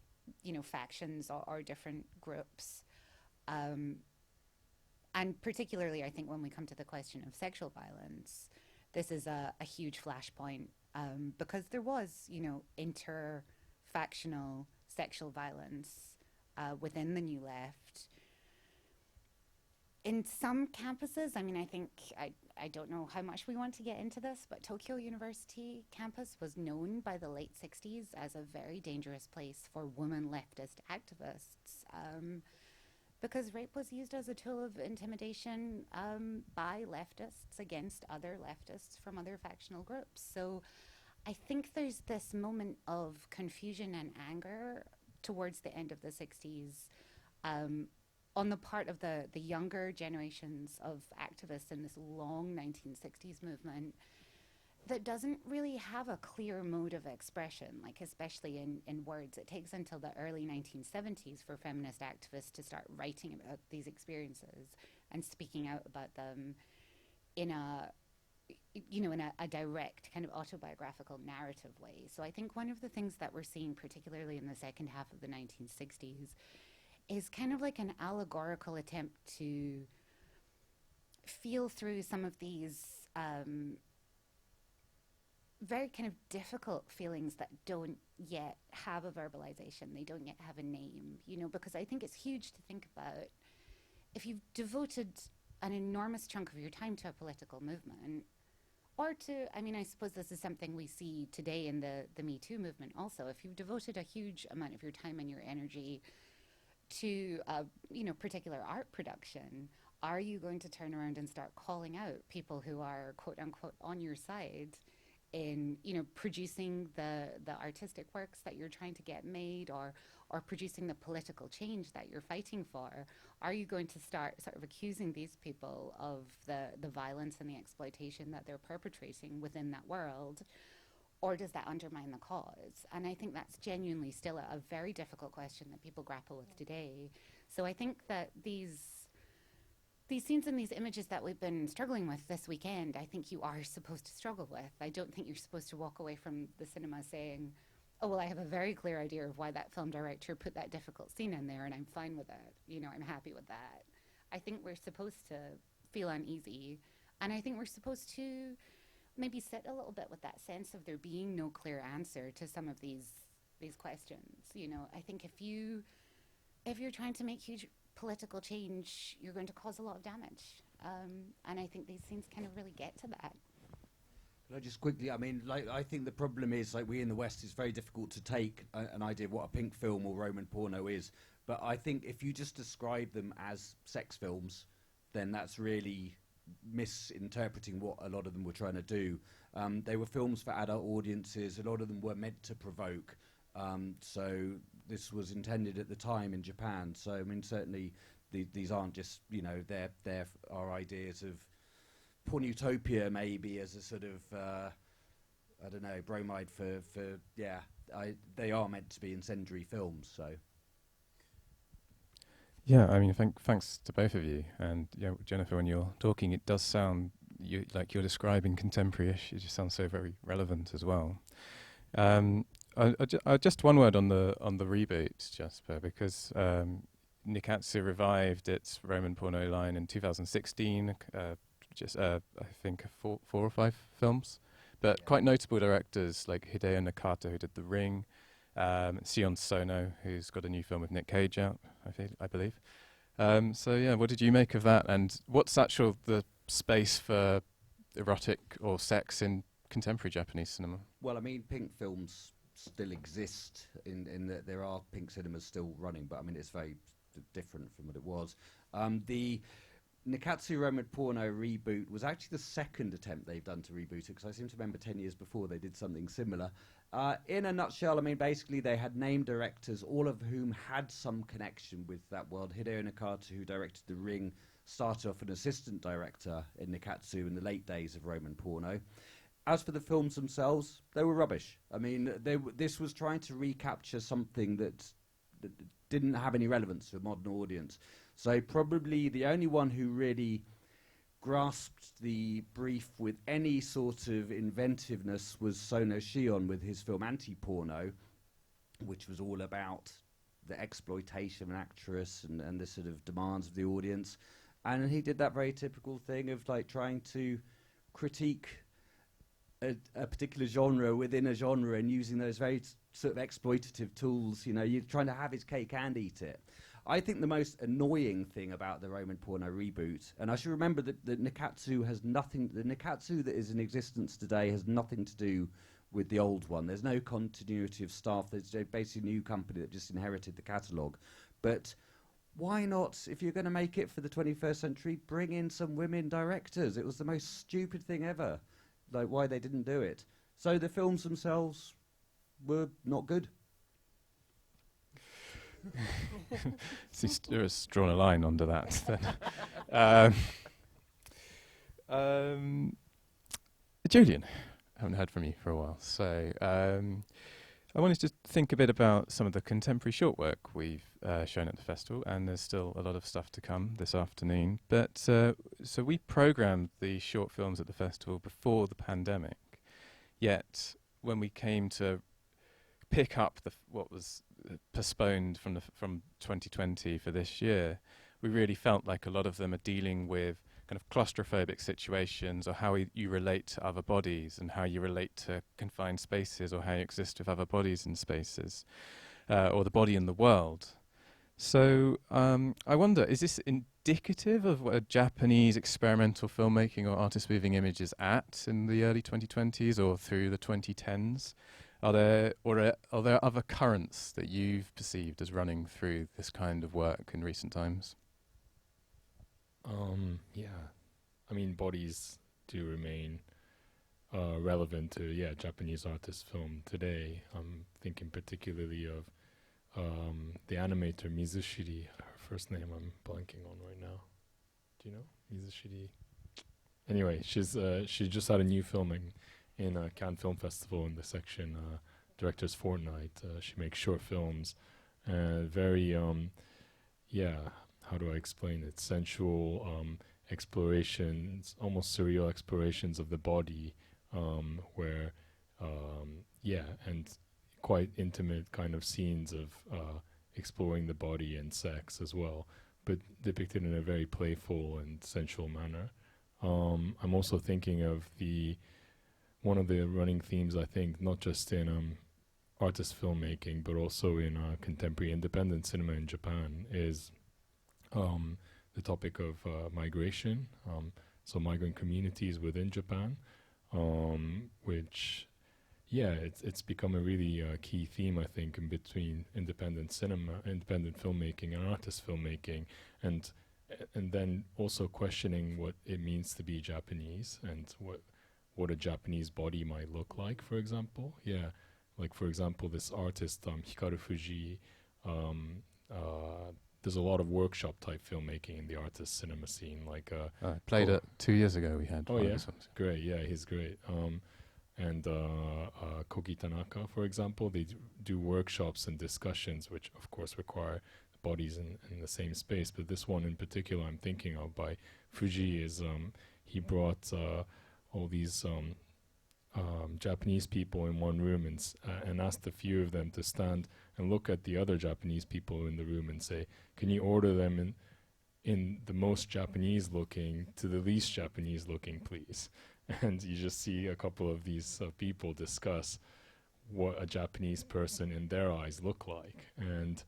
factions or different groups, And particularly, I think when we come to the question of sexual violence, this is a huge flashpoint, because there was, inter-factional sexual violence within the New Left. In some campuses, I don't know how much we want to get into this, but Tokyo University campus was known by the late 60s as a very dangerous place for women leftist activists, because rape was used as a tool of intimidation by leftists against other leftists from other factional groups. So I think there's this moment of confusion and anger towards the end of the 60s on the part of the younger generations of activists in this long 1960s movement that doesn't really have a clear mode of expression, like especially in words. It takes until the early 1970s for feminist activists to start writing about these experiences and speaking out about them in a direct kind of autobiographical narrative way. So I think one of the things that we're seeing, particularly in the second half of the 1960s, is kind of like an allegorical attempt to feel through some of these very kind of difficult feelings that don't yet have a verbalization, they don't yet have a name, because I think it's huge to think about if you've devoted an enormous chunk of your time to a political movement, or to, I suppose this is something we see today in the Me Too movement also, if you've devoted a huge amount of your time and your energy to, particular art production, are you going to turn around and start calling out people who are, quote unquote, on your side in, producing the artistic works that you're trying to get made, or producing the political change that you're fighting for? Are you going to start sort of accusing these people of the violence and the exploitation that they're perpetrating within that world? Or does that undermine the cause? And I think that's genuinely still a very difficult question that people grapple with today. So I think that these scenes and these images that we've been struggling with this weekend, I think you are supposed to struggle with. I don't think you're supposed to walk away from the cinema saying, oh, well, I have a very clear idea of why that film director put that difficult scene in there and I'm fine with it. I'm happy with that. I think we're supposed to feel uneasy. And I think we're supposed to maybe sit a little bit with that sense of there being no clear answer to some of these questions. I think if you're trying to make huge political change, you're going to cause a lot of damage. And I think these scenes kind of really get to that. Can I just quickly, I think the problem is, we in the West, it's very difficult to take an idea of what a pink film or Roman porno is. But I think if you just describe them as sex films, then that's really misinterpreting what a lot of them were trying to do. They were films for adult audiences. A lot of them were meant to provoke. So this was intended at the time in Japan. So certainly these aren't just they're our ideas of porn utopia, maybe as a sort of bromide for they are meant to be incendiary films. So. Yeah, thanks to both of you. And Jennifer, when you're talking, it does sound like you're describing contemporary issues. It just sounds so very relevant as well. Just one word on the reboot, Jasper, because Nikatsu revived its Roman porno line in 2016. I think 4 or 5 films, but quite notable directors like Hideo Nakata, who did The Ring. Sion Sono, who's got a new film with Nick Cage out, I believe. What did you make of that? And what's the space for erotic or sex in contemporary Japanese cinema? Well, pink films still exist in that there are pink cinemas still running, but it's very different from what it was. The Nikatsu Roman porno reboot was actually the second attempt they've done to reboot it, because I seem to remember 10 years before they did something similar. In a nutshell, basically they had named directors, all of whom had some connection with that world. Hideo Nakata, who directed The Ring, started off an assistant director in Nikatsu in the late days of Roman porno. As for the films themselves, they were rubbish. This was trying to recapture something that didn't have any relevance to a modern audience. So probably the only one who really grasped the brief with any sort of inventiveness was Sono Shion with his film Anti-Porno, which was all about the exploitation of an actress and the sort of demands of the audience. And he did that very typical thing of like trying to critique a particular genre within a genre and using those very sort of exploitative tools. You know, you're trying to have his cake and eat it. I think the most annoying thing about the Roman porno reboot, and I should remember that the Nikatsu has nothing, the Nikatsu that is in existence today has nothing to do with the old one. There's no continuity of staff. There's basically a new company that just inherited the catalogue. But why not, if you're going to make it for the 21st century, bring in some women directors? It was the most stupid thing ever, like why they didn't do it. So the films themselves were not good. Seems to have drawn a line under that. Julian, I haven't heard from you for a while, so I wanted to think a bit about some of the contemporary short work we've shown at the festival, and there's still a lot of stuff to come this afternoon. But so we programmed the short films at the festival before the pandemic, yet when we came to pick up what was postponed from 2020 for this year, we really felt like a lot of them are dealing with kind of claustrophobic situations, or how you relate to other bodies, and how you relate to confined spaces, or how you exist with other bodies in spaces, or the body in the world. So I wonder, is this indicative of what a Japanese experimental filmmaking or artist moving image is at in the early 2020s or through the 2010s? Are there other currents that you've perceived as running through this kind of work in recent times? Yeah, I mean, bodies do remain relevant to Japanese artist film today. I'm thinking particularly of the animator Mizushiri. Her first name I'm blanking on right now. Do you know Mizushiri? Anyway, she just had a new filming in Cannes Film Festival in the section Director's Fortnight. She makes short films, very how do I explain it? Sensual explorations, almost surreal explorations of the body, where and quite intimate kind of scenes of exploring the body and sex as well, but depicted in a very playful and sensual manner. I'm also thinking of one of the running themes, I think, not just in artist filmmaking, but also in contemporary independent cinema in Japan, is the topic of migration, so migrant communities within Japan, which, it's become a really key theme, I think, in between independent cinema, independent filmmaking and artist filmmaking, and then also questioning what it means to be Japanese and what a Japanese body might look like, for example. Yeah, like, for example, this artist, Hikaru Fuji, there's a lot of workshop-type filmmaking in the artist cinema scene. Like played it 2 years ago, we had. Oh, yeah? Great, yeah, he's great. And Koki Tanaka, for example, they do workshops and discussions, which, of course, require bodies in the same space. But this one in particular I'm thinking of by Fuji is he brought all these Japanese people in one room and asked a few of them to stand and look at the other Japanese people in the room and say, can you order them in the most Japanese looking to the least Japanese looking, please? And you just see a couple of these people discuss what a Japanese person in their eyes look like. And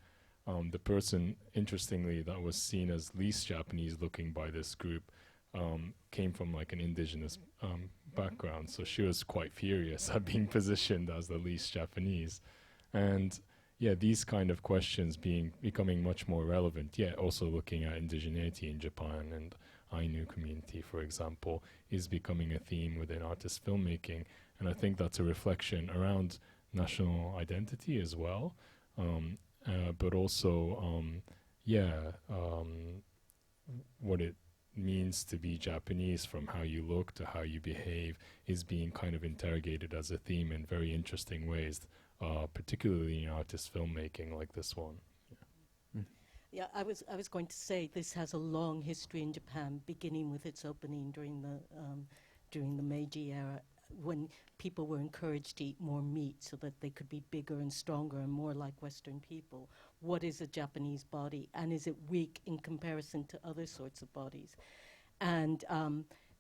the person, interestingly, that was seen as least Japanese looking by this group came from like an indigenous background, so she was quite furious at being positioned as the least Japanese. And these kind of questions becoming much more relevant. Also looking at indigeneity in Japan and Ainu community, for example, is becoming a theme within artist filmmaking, and I think that's a reflection around national identity as well, but also what it means to be Japanese, from how you look to how you behave, is being kind of interrogated as a theme in very interesting ways, particularly in artist filmmaking like this one. Yeah, I was going to say this has a long history in Japan, beginning with its opening during the Meiji era, when people were encouraged to eat more meat so that they could be bigger and stronger and more like Western people. what is a Japanese body, and is it weak in comparison to other sorts of bodies? And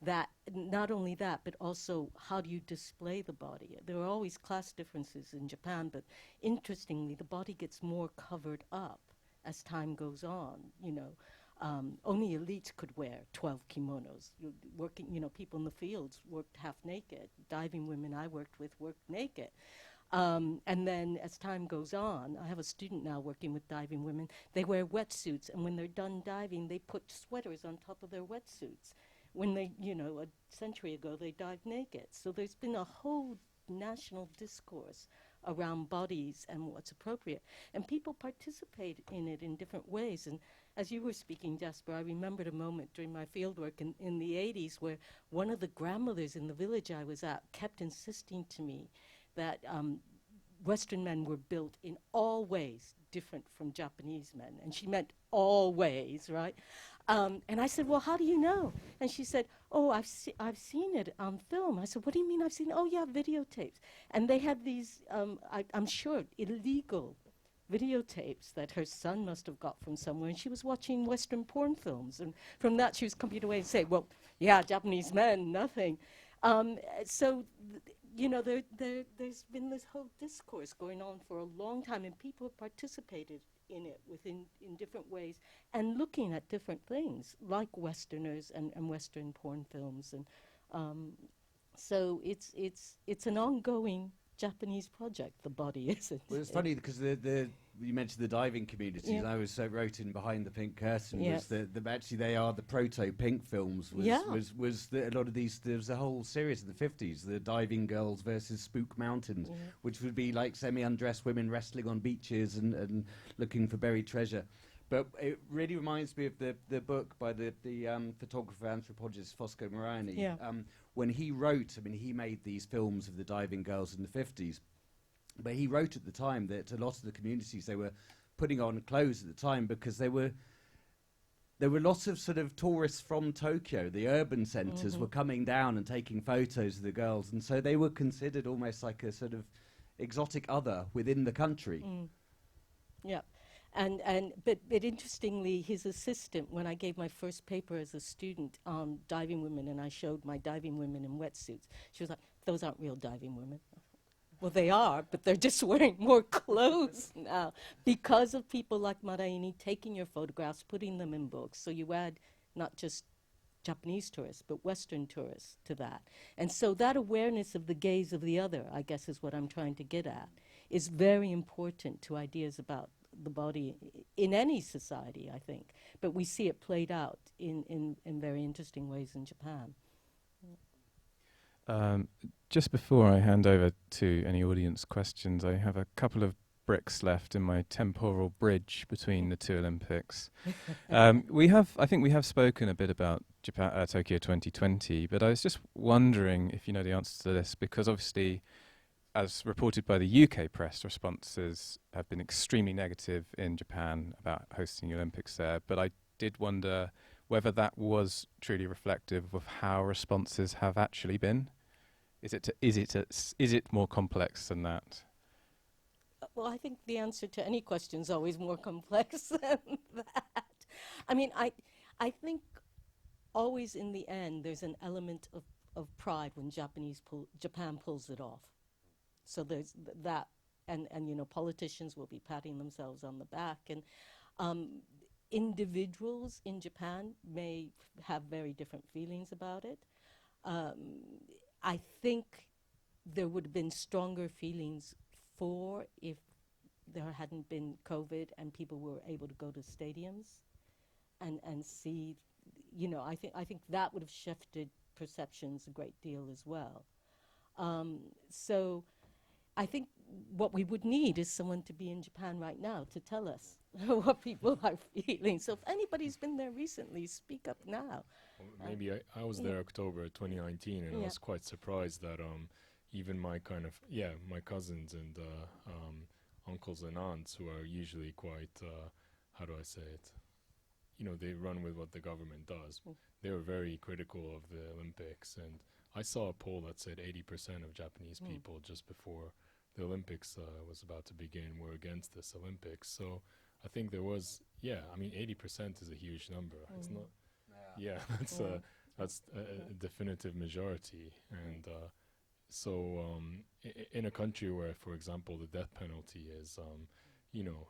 that not only that, but also how do you display the body? There are always class differences in Japan, but interestingly, the body gets more covered up as time goes on. Only elites could wear 12 kimonos. People in the fields worked half naked. Diving women I worked with worked naked. And then as time goes on, I have a student now working with diving women. They wear wetsuits, and when they're done diving, they put sweaters on top of their wetsuits. When they, a century ago, they dived naked. So there's been a whole national discourse around bodies and what's appropriate. And people participate in it in different ways. And as you were speaking, Jasper, I remembered a moment during my fieldwork in the 80s where one of the grandmothers in the village I was at kept insisting to me that Western men were built in all ways different from Japanese men. And she meant all ways, right? And I said, well, how do you know? And she said, oh, I've seen it on film. I said, what do you mean I've seen it? Oh, yeah, videotapes. And they had these, I'm sure, illegal videotapes that her son must have got from somewhere. And she was watching Western porn films. And from that, she was coming away and say, well, yeah, Japanese men, nothing. There's been this whole discourse going on for a long time, and people have participated in it in different ways and looking at different things like Westerners and Western porn films. And so it's an ongoing Japanese project, the body, isn't it? Well, it's funny because you mentioned the diving communities. Yeah. I was wrote in Behind the Pink Curtain Yes. was actually they are the proto-pink films. Was a lot of these. There was a whole series in the 50s, the Diving Girls versus Spook Mountains, which would be like semi-undressed women wrestling on beaches and looking for buried treasure. But it really reminds me of the book by the photographer anthropologist Fosco Morani. Yeah. When he wrote, he made these films of the diving girls in the 50s. But he wrote at the time that a lot of the communities, they were putting on clothes at the time because there were lots of sort of tourists from Tokyo. The urban centres were coming down and taking photos of the girls. And so they were considered almost like a sort of exotic other within the country. Mm. Yeah. But interestingly, his assistant, when I gave my first paper as a student on diving women, and I showed my diving women in wetsuits, she was like, those aren't real diving women. Well, they are, but they're just wearing more clothes now because of people like Maraini taking your photographs, putting them in books. So you add not just Japanese tourists, but Western tourists to that. And so that awareness of the gaze of the other, I guess is what I'm trying to get at, is very important to ideas about the body in any society, I think. But we see it played out in very interesting ways in Japan. Just before I hand over to any audience questions, I have a couple of bricks left in my temporal bridge between the two Olympics. I think we have spoken a bit about Japan, Tokyo 2020, but I was just wondering if you know the answer to this, because obviously, as reported by the UK press, responses have been extremely negative in Japan about hosting the Olympics there. But I did wonder whether that was truly reflective of how responses have actually been. Is it more complex than that? Well, I think the answer to any question is always more complex than that. I think always in the end there's an element of pride when Japan pulls it off. So there's that, and politicians will be patting themselves on the back, and individuals in Japan may have very different feelings about it. I think there would have been stronger feelings if there hadn't been COVID and people were able to go to stadiums and see, I think that would have shifted perceptions a great deal as well. So I think what we would need is someone to be in Japan right now to tell us what people are feeling. So if anybody's been there recently, speak up now. Well, maybe I was there October 2019, and I was quite surprised that even my cousins and uncles and aunts, who are usually quite, how do I say it? They run with what the government does. They were very critical of the Olympics, and I saw a poll that said 80% of Japanese people just before the Olympics was about to begin were against this Olympics. So I think there was, I mean, 80% is a huge number. It's not, that's a definitive majority. And so in a country where, for example, the death penalty is, you know,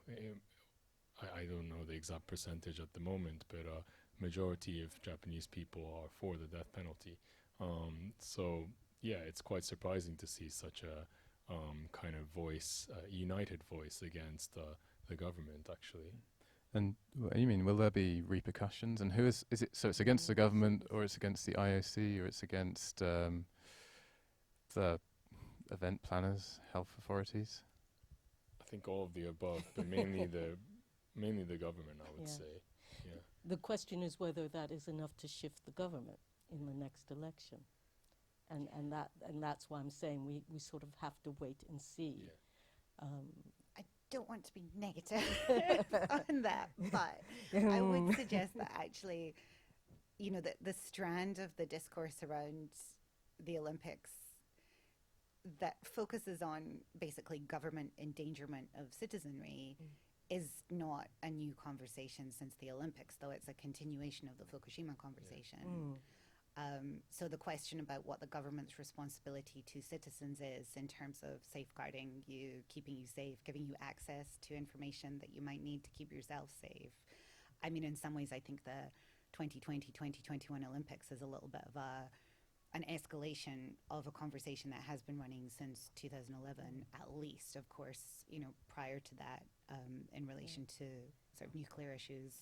I don't know the exact percentage at the moment, but majority of Japanese people are for the death penalty. So yeah, it's quite surprising to see such a kind of voice, united voice against the government, actually. And you mean, will there be repercussions? And who is it? So it's against the government, or it's against the IOC, or it's against the event planners, health authorities? I think all of the above, but mainly the government, I would say. Yeah. The question is whether that is enough to shift the government in the next election, and that's why I'm saying we sort of have to wait and see. Yeah. I don't want to be negative on that, but I would suggest that actually, you know, the strand of the discourse around the Olympics that focuses on basically government endangerment of citizenry is not a new conversation since the Olympics, though it's a continuation of the Fukushima conversation. So the question about what the government's responsibility to citizens is in terms of safeguarding you, keeping you safe, giving you access to information that you might need to keep yourself safe. I mean, in some ways, I think the 2020, 2021 Olympics is a little bit of an escalation of a conversation that has been running since 2011, at least. Of course, you know, prior to that, in relation to sort of nuclear issues,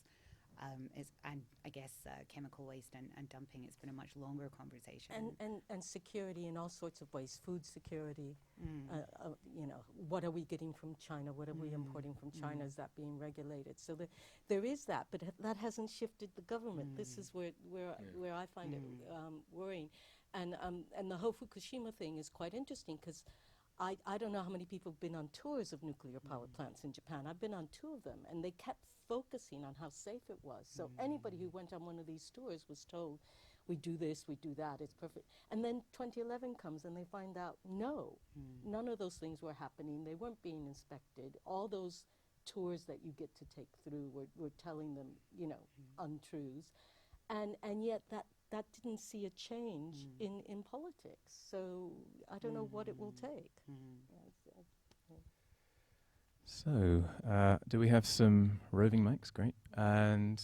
and I guess chemical waste and dumping, it's been a much longer conversation. And security in all sorts of ways, food security, you know, what are we getting from China, what are we importing from China, is that being regulated? So there is that, but that hasn't shifted the government. This is where I find it worrying. And the whole Fukushima thing is quite interesting because I don't know how many people have been on tours of nuclear power plants in Japan. I've been on 2 of them, and they kept focusing on how safe it was. So anybody who went on one of these tours was told, we do this, we do that, it's perfect. And then 2011 comes, and they find out, no, none of those things were happening. They weren't being inspected. All those tours that you get to take through were telling them, you know, untruths. And yet that didn't see a change in politics. So I don't know what it will take. So, do we have some roving mics? Great. And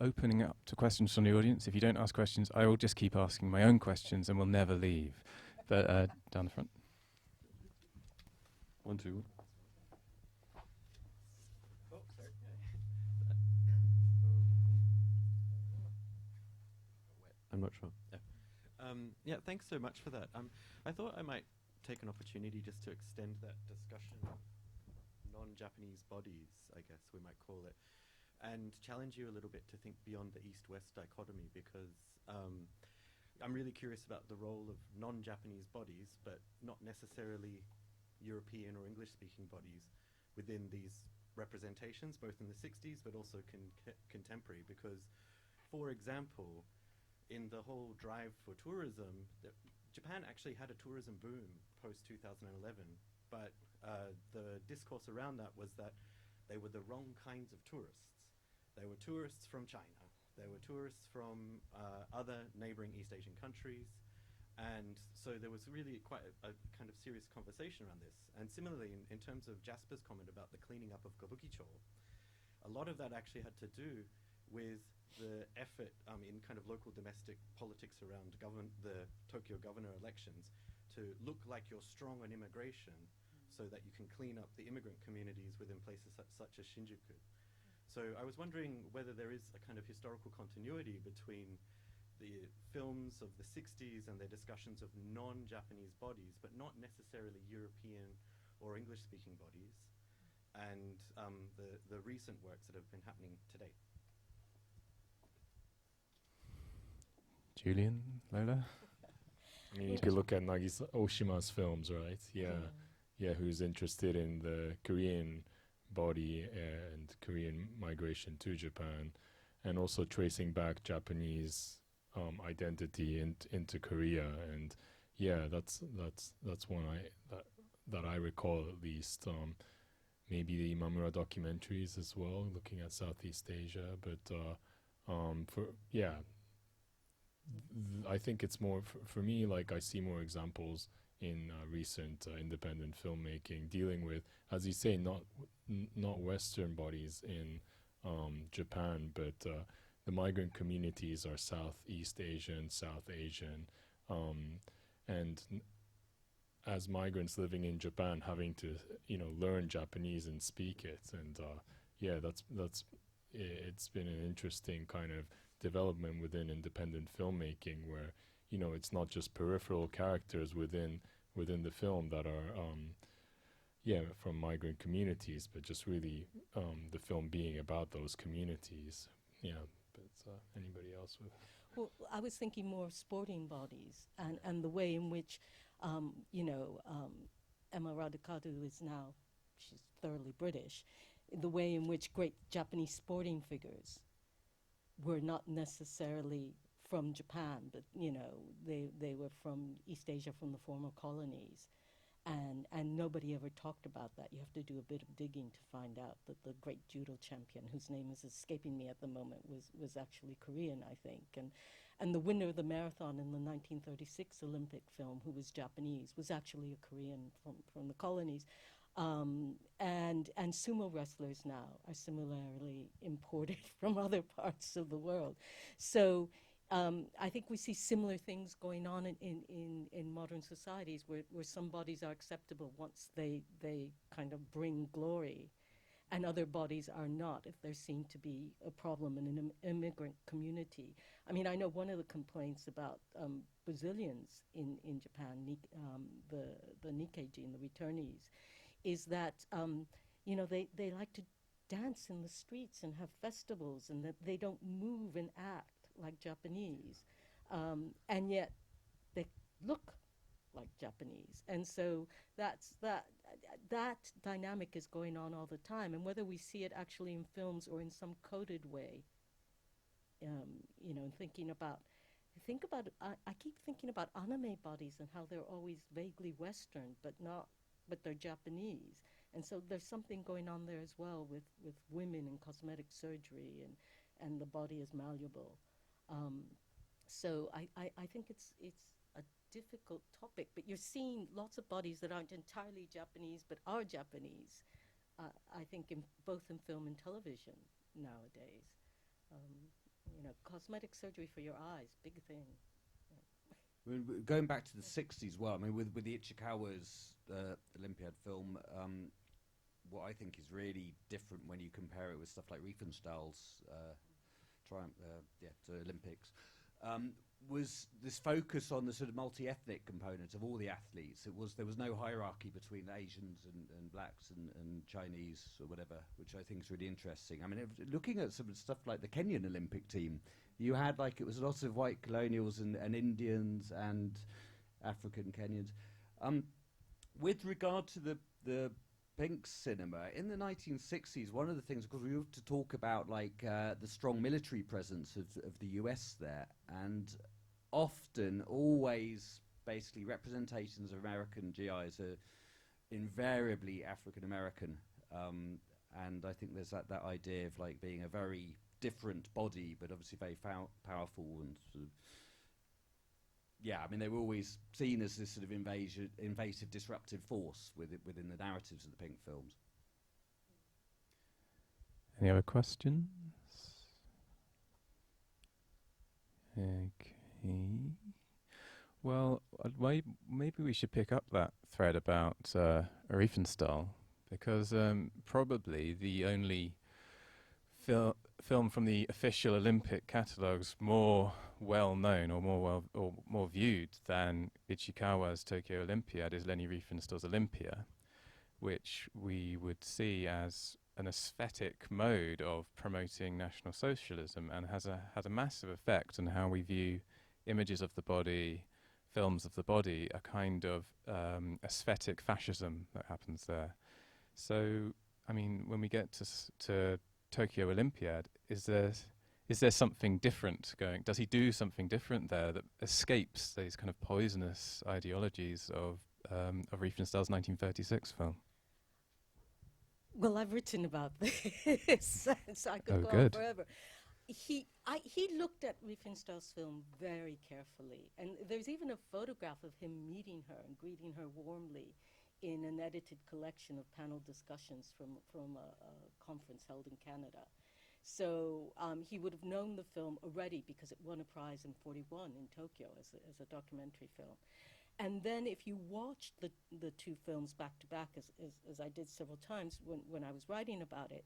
opening up to questions from the audience. If you don't ask questions, I will just keep asking my own questions and we'll never leave. But down the front. 1, 2. Oh, sorry. I'm not sure. Yeah, thanks so much for that. I thought I might take an opportunity just to extend that discussion of non-Japanese bodies, I guess we might call it, and challenge you a little bit to think beyond the East-West dichotomy, because I'm really curious about the role of non-Japanese bodies, but not necessarily European or English-speaking bodies within these representations, both in the 60s but also contemporary, because, for example, in the whole drive for tourism, Japan actually had a tourism boom post-2011, but the discourse around that was that they were the wrong kinds of tourists. They were tourists from China. They were tourists from other neighboring East Asian countries. And so there was really quite a kind of serious conversation around this. And similarly, in terms of Jasper's comment about the cleaning up of Kabukicho, a lot of that actually had to do with the effort in kind of local domestic politics around the Tokyo governor elections to look like you're strong on immigration so that you can clean up the immigrant communities within places such as Shinjuku. So I was wondering whether there is a kind of historical continuity between the films of the 60s and their discussions of non-Japanese bodies, but not necessarily European or English-speaking bodies, and the recent works that have been happening to date. Julian, Lola? I mean, if you look at Nagisa Oshima's films, right? Yeah, who's interested in the Korean body and Korean migration to Japan, and also tracing back Japanese identity into Korea. And yeah, that's one that I recall at least. maybe the Imamura documentaries as well, looking at Southeast Asia. But I think it's more for me. Like I see more examples in recent independent filmmaking dealing with, as you say, not Western bodies in Japan, but the migrant communities are Southeast Asian, South Asian, and as migrants living in Japan, having to learn Japanese and speak it, and that's it's been an interesting kind of development within independent filmmaking, where it's not just peripheral characters within the film that are from migrant communities, but just really the film being about those communities. But anybody else with? Well, I was thinking more of sporting bodies and the way in which Emma Raducanu is now, she's thoroughly British, the way in which great Japanese sporting figures were not necessarily from Japan, but they were from East Asia, from the former colonies, and nobody ever talked about that. You have to do a bit of digging to find out that the great judo champion, whose name is escaping me at the moment, was actually Korean, I think, and the winner of the marathon in the 1936 Olympic film, who was Japanese, was actually a Korean from the colonies. And sumo wrestlers now are similarly imported from other parts of the world. So I think we see similar things going on in modern societies where some bodies are acceptable once they kind of bring glory, and other bodies are not if they're seen to be a problem in an immigrant community. I mean, I know one of the complaints about Brazilians in Japan, the Nikkeiji and the returnees, is that they like to dance in the streets and have festivals, and that they don't move and act like Japanese, and yet they look like Japanese. And so that dynamic is going on all the time, and whether we see it actually in films or in some coded way, thinking about I keep thinking about anime bodies and how they're always vaguely Western, but they're Japanese. And so there's something going on there as well with women and cosmetic surgery and the body is malleable. So I think it's a difficult topic, but you're seeing lots of bodies that aren't entirely Japanese but are Japanese, I think both in film and television nowadays. Cosmetic surgery for your eyes, big thing. I mean, going back to the 60s, well, I mean, with the Ichikawa's Olympiad film, what I think is really different when you compare it with stuff like Riefenstahl's Triumph to Olympics, was this focus on the sort of multi-ethnic component of all the athletes. There was no hierarchy between Asians and blacks and Chinese or whatever, which I think is really interesting. I mean, looking at some stuff like the Kenyan Olympic team, you had it was lots of white colonials and Indians and African Kenyans. With regard to the pink cinema in the 1960s, one of the things, because we have to talk about the strong military presence of the US there, and often always basically representations of American GIs are invariably African American, and I think there's that idea of being a very different body, but obviously very powerful and sort of. Yeah, I mean, they were always seen as this sort of invasive, disruptive force within the narratives of the Pink films. Any other questions? Okay. Well, maybe we should pick up that thread about Riefenstahl, because probably the only film from the official Olympic catalogues more well known or more viewed than Ichikawa's Tokyo Olympiad is Leni Riefenstahl's Olympia, which we would see as an aesthetic mode of promoting National Socialism, and has had a massive effect on how we view images of the body, films of the body, a kind of aesthetic fascism that happens there. So, I mean, when we get to Tokyo Olympiad, is there something different going? Does he do something different there that escapes these kind of poisonous ideologies of Riefenstahl's 1936 film? Well, I've written about this, so I could Oh, go on good. forever. He looked at Riefenstahl's film very carefully, and there's even a photograph of him meeting her and greeting her warmly in an edited collection of panel discussions from a conference held in Canada. So he would have known the film already because it won a prize in '41 in Tokyo as a documentary film. And then if you watch the two films back to back, as I did several times when I was writing about it,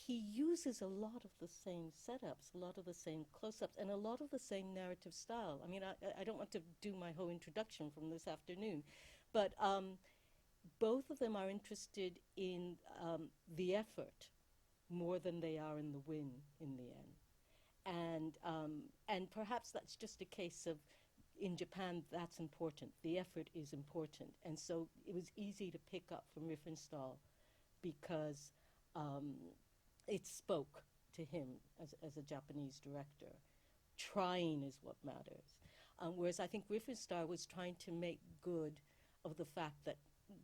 he uses a lot of the same setups, a lot of the same close-ups, and a lot of the same narrative style. I mean, I don't want to do my whole introduction from this afternoon, but both of them are interested in the effort more than they are in the win in the end. And perhaps that's just a case of, in Japan, that's important. The effort is important. And so it was easy to pick up from Riefenstahl because it spoke to him as a Japanese director. Trying is what matters. Whereas I think Riefenstahl was trying to make good of the fact that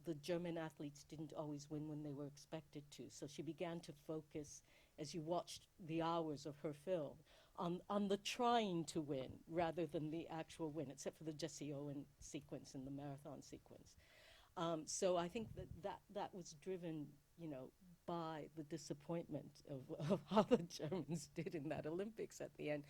the German athletes didn't always win when they were expected to. So she began to focus, as you watched the hours of her film, on the trying to win rather than the actual win, except for the Jesse Owen sequence and the marathon sequence. So I think that was driven, by the disappointment of how the Germans did in that Olympics at the end,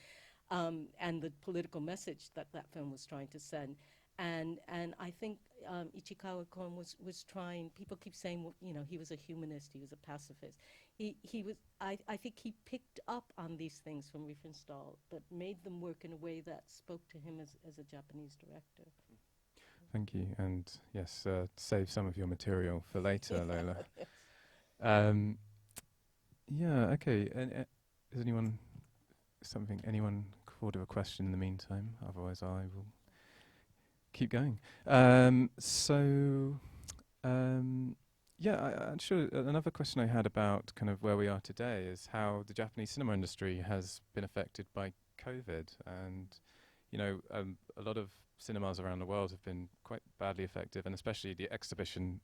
and the political message that film was trying to send. And I think Ichikawa Kon was trying. People keep saying, he was a humanist, he was a pacifist. He was. I think he picked up on these things from Riefenstahl, but made them work in a way that spoke to him as a Japanese director. Thank you, and yes, save some of your material for later, Lola. Yeah. Okay. Is anyone forward of a question in the meantime? Otherwise, I will keep going. Actually, another question I had about kind of where we are today is how the Japanese cinema industry has been affected by COVID. And, a lot of cinemas around the world have been quite badly affected, and especially the exhibition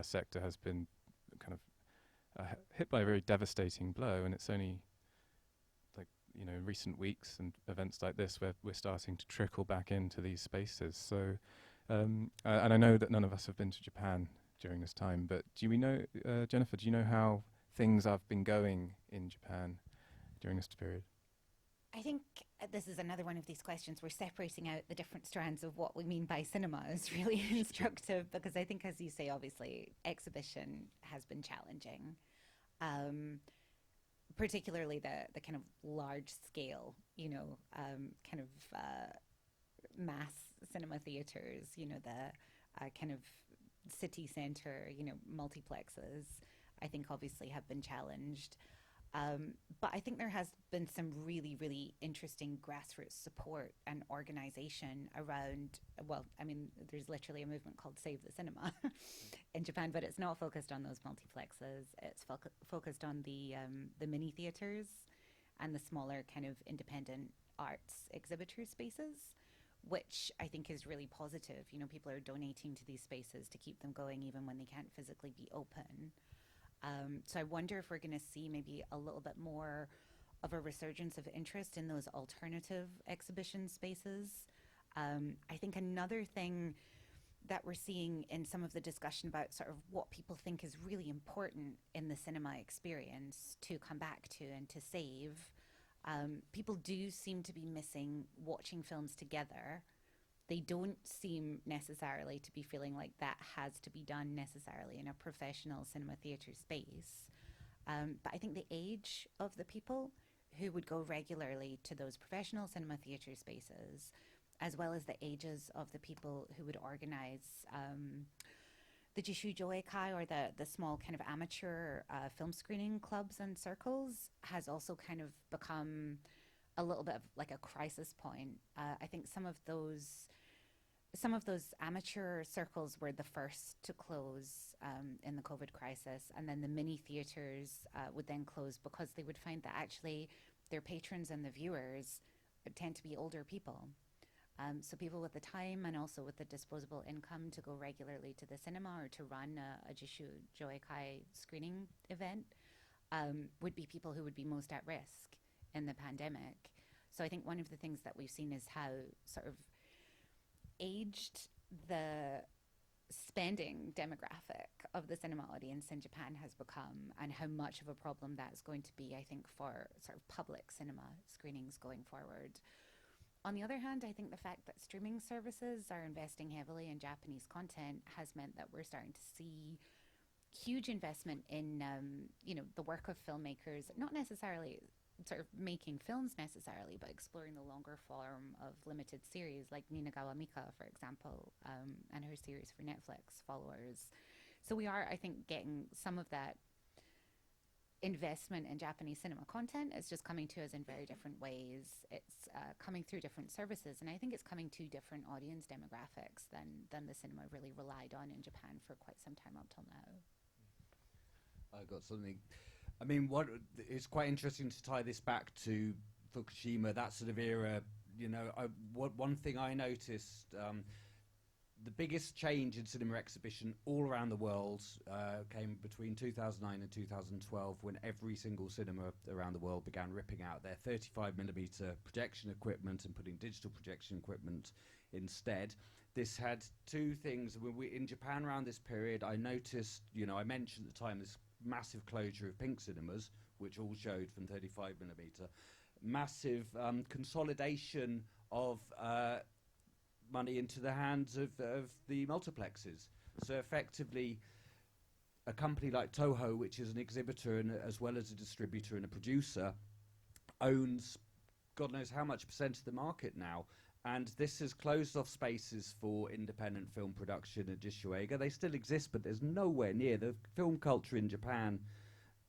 sector has been kind of hit by a very devastating blow. And it's only recent weeks and events like this where we're starting to trickle back into these spaces. So, and I know that none of us have been to Japan during this time, but do we know, Jennifer, do you know how things have been going in Japan during this period? I think this is another one of these questions where separating out the different strands of what we mean by cinema is really instructive, because I think, as you say, obviously, exhibition has been challenging. Particularly the kind of large scale, mass cinema theaters, the kind of city center, multiplexes, I think obviously have been challenged. But I think there has been some really, really interesting grassroots support and organization around, there's literally a movement called Save the Cinema in Japan, but it's not focused on those multiplexes. It's focused on the mini theaters and the smaller kind of independent arts exhibitor spaces, which I think is really positive. People are donating to these spaces to keep them going even when they can't physically be open. So I wonder if we're going to see maybe a little bit more of a resurgence of interest in those alternative exhibition spaces. I think another thing that we're seeing in some of the discussion about sort of what people think is really important in the cinema experience to come back to and to save, people do seem to be missing watching films together. They don't seem necessarily to be feeling like that has to be done necessarily in a professional cinema theatre space. But I think the age of the people who would go regularly to those professional cinema theatre spaces, as well as the ages of the people who would organise the Jishu Joeikai, or the small kind of amateur film screening clubs and circles, has also kind of become a little bit of like a crisis point. I think some of those amateur circles were the first to close in the COVID crisis, and then the mini theaters would then close because they would find that actually their patrons and the viewers tend to be older people. So people with the time and also with the disposable income to go regularly to the cinema or to run a Jishu Joikai screening event would be people who would be most at risk in the pandemic. So I think one of the things that we've seen is how sort of aged the spending demographic of the cinema audience in Japan has become, and how much of a problem that's going to be, I think, for sort of public cinema screenings going forward. On the other hand, I think the fact that streaming services are investing heavily in Japanese content has meant that we're starting to see huge investment in, the work of filmmakers, not necessarily sort of making films necessarily, but exploring the longer form of limited series like Ninagawa Mika, for example, and her series for Netflix, Followers. So we are, I think, getting some of that investment in Japanese cinema content is just coming to us in very different ways. It's coming through different services, and I think it's coming to different audience demographics than the cinema really relied on in Japan for quite some time up till now. I got something. I mean, it's quite interesting to tie this back to Fukushima, that sort of era. One thing I noticed, the biggest change in cinema exhibition all around the world came between 2009 and 2012, when every single cinema around the world began ripping out their 35mm projection equipment and putting digital projection equipment instead. This had two things. In Japan around this period, I noticed, I mentioned at the time, this massive closure of pink cinemas, which all showed from 35mm, massive consolidation of money into the hands of the multiplexes. So effectively, a company like Toho, which is an exhibitor and as well as a distributor and a producer, owns God knows how much percent of the market now. And this has closed off spaces for independent film production at Jishueiga. They still exist, but there's nowhere near the film culture in Japan.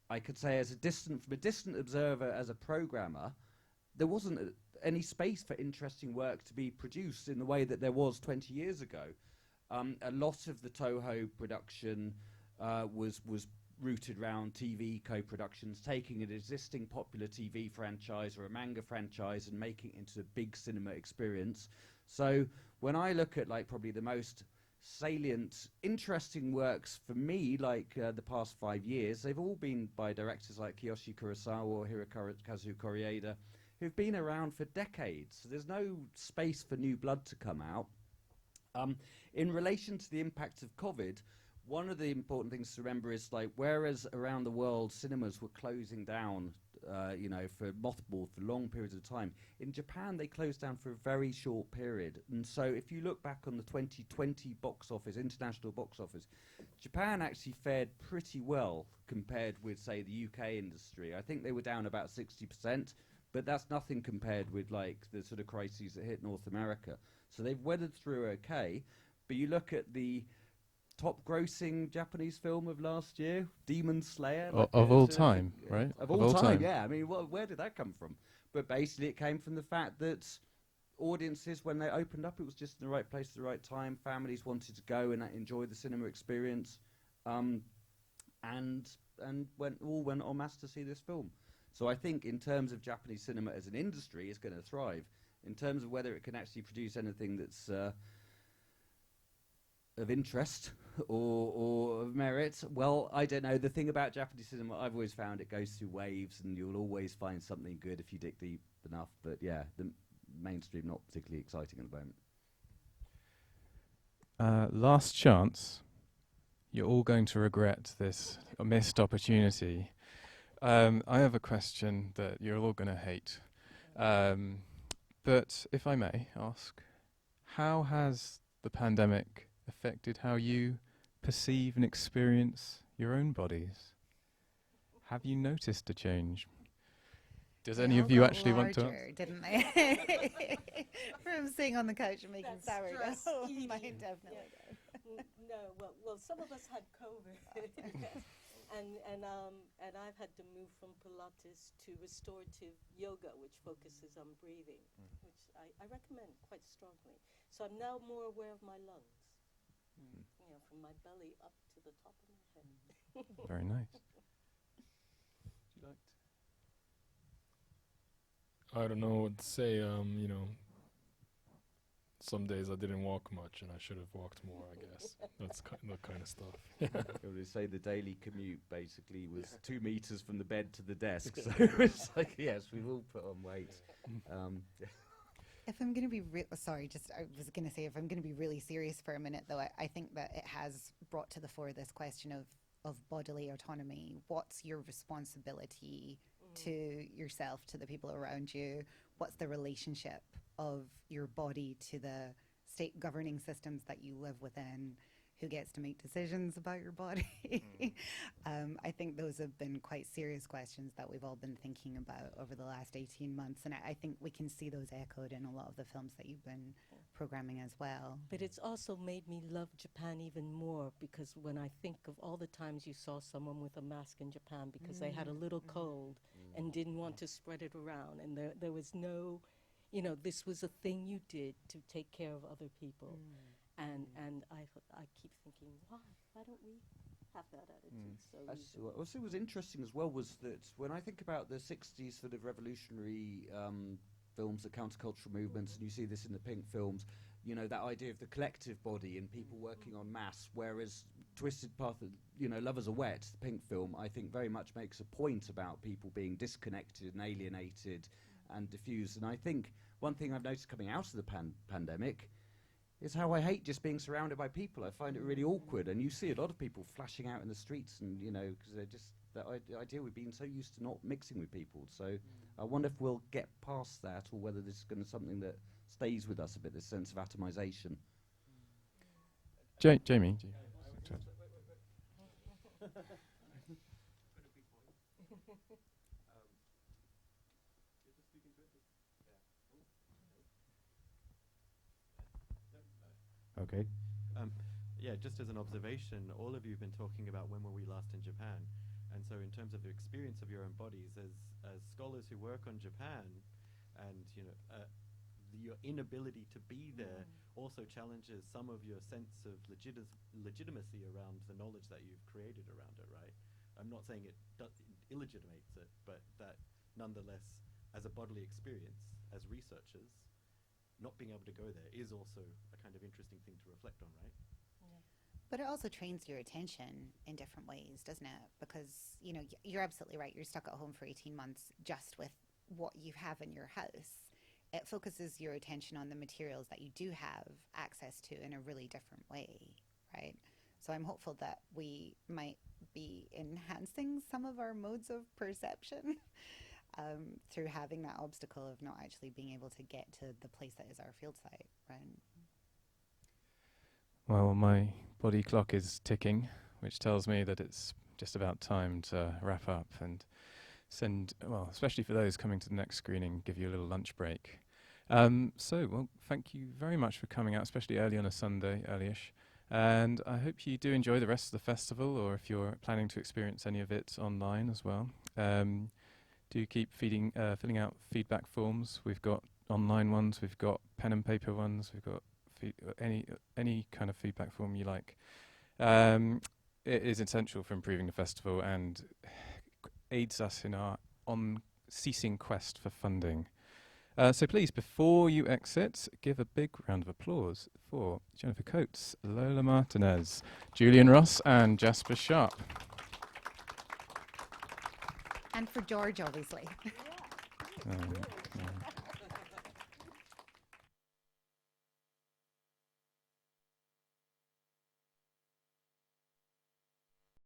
I could say, from a distant observer, as a programmer, there wasn't any space for interesting work to be produced in the way that there was 20 years ago. A lot of the Toho production was rooted around TV co-productions, taking an existing popular TV franchise or a manga franchise and making it into a big cinema experience. So when I look at probably the most salient, interesting works for me, the past 5 years, they've all been by directors like Kiyoshi Kurosawa or Hirokazu Koreeda, who've been around for decades. So there's no space for new blood to come out. In relation to the impact of COVID, one of the important things to remember is whereas around the world cinemas were closing down, for mothballed for long periods of time, in Japan they closed down for a very short period. And so if you look back on the 2020 box office, international box office, Japan actually fared pretty well compared with, say, the UK industry. I think they were down about 60%, but that's nothing compared with the sort of crises that hit North America. So they've weathered through okay. But you look at the top grossing Japanese film of last year, Demon Slayer. Of all time, right? Of all time, yeah. I mean, where did that come from? But basically it came from the fact that audiences, when they opened up, it was just in the right place at the right time. Families wanted to go and enjoy the cinema experience, and went en masse to see this film. So I think in terms of Japanese cinema as an industry, it's going to thrive. In terms of whether it can actually produce anything that's of interest or of merit, well, I don't know. The thing about Japanese cinema, I've always found it goes through waves, and you'll always find something good if you dig deep enough. But yeah, the mainstream not particularly exciting at the moment. Last chance. You're all going to regret this missed opportunity. I have a question that you're all going to hate. But if I may ask, how has the pandemic affected how you perceive and experience your own bodies? Have you noticed a change? Does any of you actually want to answer? Didn't they? From sitting on the couch and making sourdough. Mine definitely did. No, well, some of us had COVID. And I've had to move from Pilates to restorative yoga, which focuses on breathing, which I recommend quite strongly. So I'm now more aware of my lungs, from my belly up to the top of my head. Very nice. Would you like to? I don't know what to say. some days I didn't walk much and I should have walked more, I guess. That's that kind of stuff. I would say the daily commute basically was 2 meters from the bed to the desk. So it's like, yes, we've all put on weight. If I'm going to be I was going to say, if I'm going to be really serious for a minute, though, I think that it has brought to the fore this question of bodily autonomy. What's your responsibility to yourself, to the people around you? What's the relationship of your body to the state governing systems that you live within? Who gets to make decisions about your body? I think those have been quite serious questions that we've all been thinking about over the last 18 months. And I think we can see those echoed in a lot of the films that you've been programming as well. But it's also made me love Japan even more, because when I think of all the times you saw someone with a mask in Japan because they had a little cold and didn't want to spread it around, and there was no, this was a thing you did to take care of other people. And I keep thinking, why don't we have that attitude? So what was interesting as well was that when I think about the 60s sort of revolutionary films, the countercultural movements, and you see this in the Pink films, that idea of the collective body and people working en masse, whereas Twisted Path, Lovers Are Wet, the Pink film, I think very much makes a point about people being disconnected and alienated and diffused. And I think one thing I've noticed coming out of the pandemic is how I hate just being surrounded by people. I find it really awkward, and you see a lot of people flashing out in the streets, and because they're just that idea we've been so used to not mixing with people. So I wonder if we'll get past that, or whether this is going to be something that stays with us a bit, this sense of atomization. Jamie. Okay. Yeah, just as an observation, all of you have been talking about when were we last in Japan. And so in terms of the experience of your own bodies, as scholars who work on Japan, and your inability to be there also challenges some of your sense of legitimacy around the knowledge that you've created around it, right? I'm not saying it illegitimates it, but that nonetheless, as a bodily experience, as researchers, not being able to go there is also a kind of interesting thing to reflect on, right? But it also trains your attention in different ways, doesn't it? Because, you're absolutely right. You're stuck at home for 18 months just with what you have in your house. It focuses your attention on the materials that you do have access to in a really different way, right? So I'm hopeful that we might be enhancing some of our modes of perception through having that obstacle of not actually being able to get to the place that is our field site, right? Well, my body clock is ticking, which tells me that it's just about time to wrap up and especially for those coming to the next screening, give you a little lunch break. Thank you very much for coming out, especially early on a Sunday, early-ish. And I hope you do enjoy the rest of the festival, or if you're planning to experience any of it online as well. Do keep filling out feedback forms. We've got online ones, we've got pen and paper ones, we've got any kind of feedback form you like. It is essential for improving the festival and aids us in our unceasing quest for funding. So please, before you exit, give a big round of applause for Jennifer Coates, Lola Martinez, Julian Ross, and Jasper Sharp. And for George, obviously.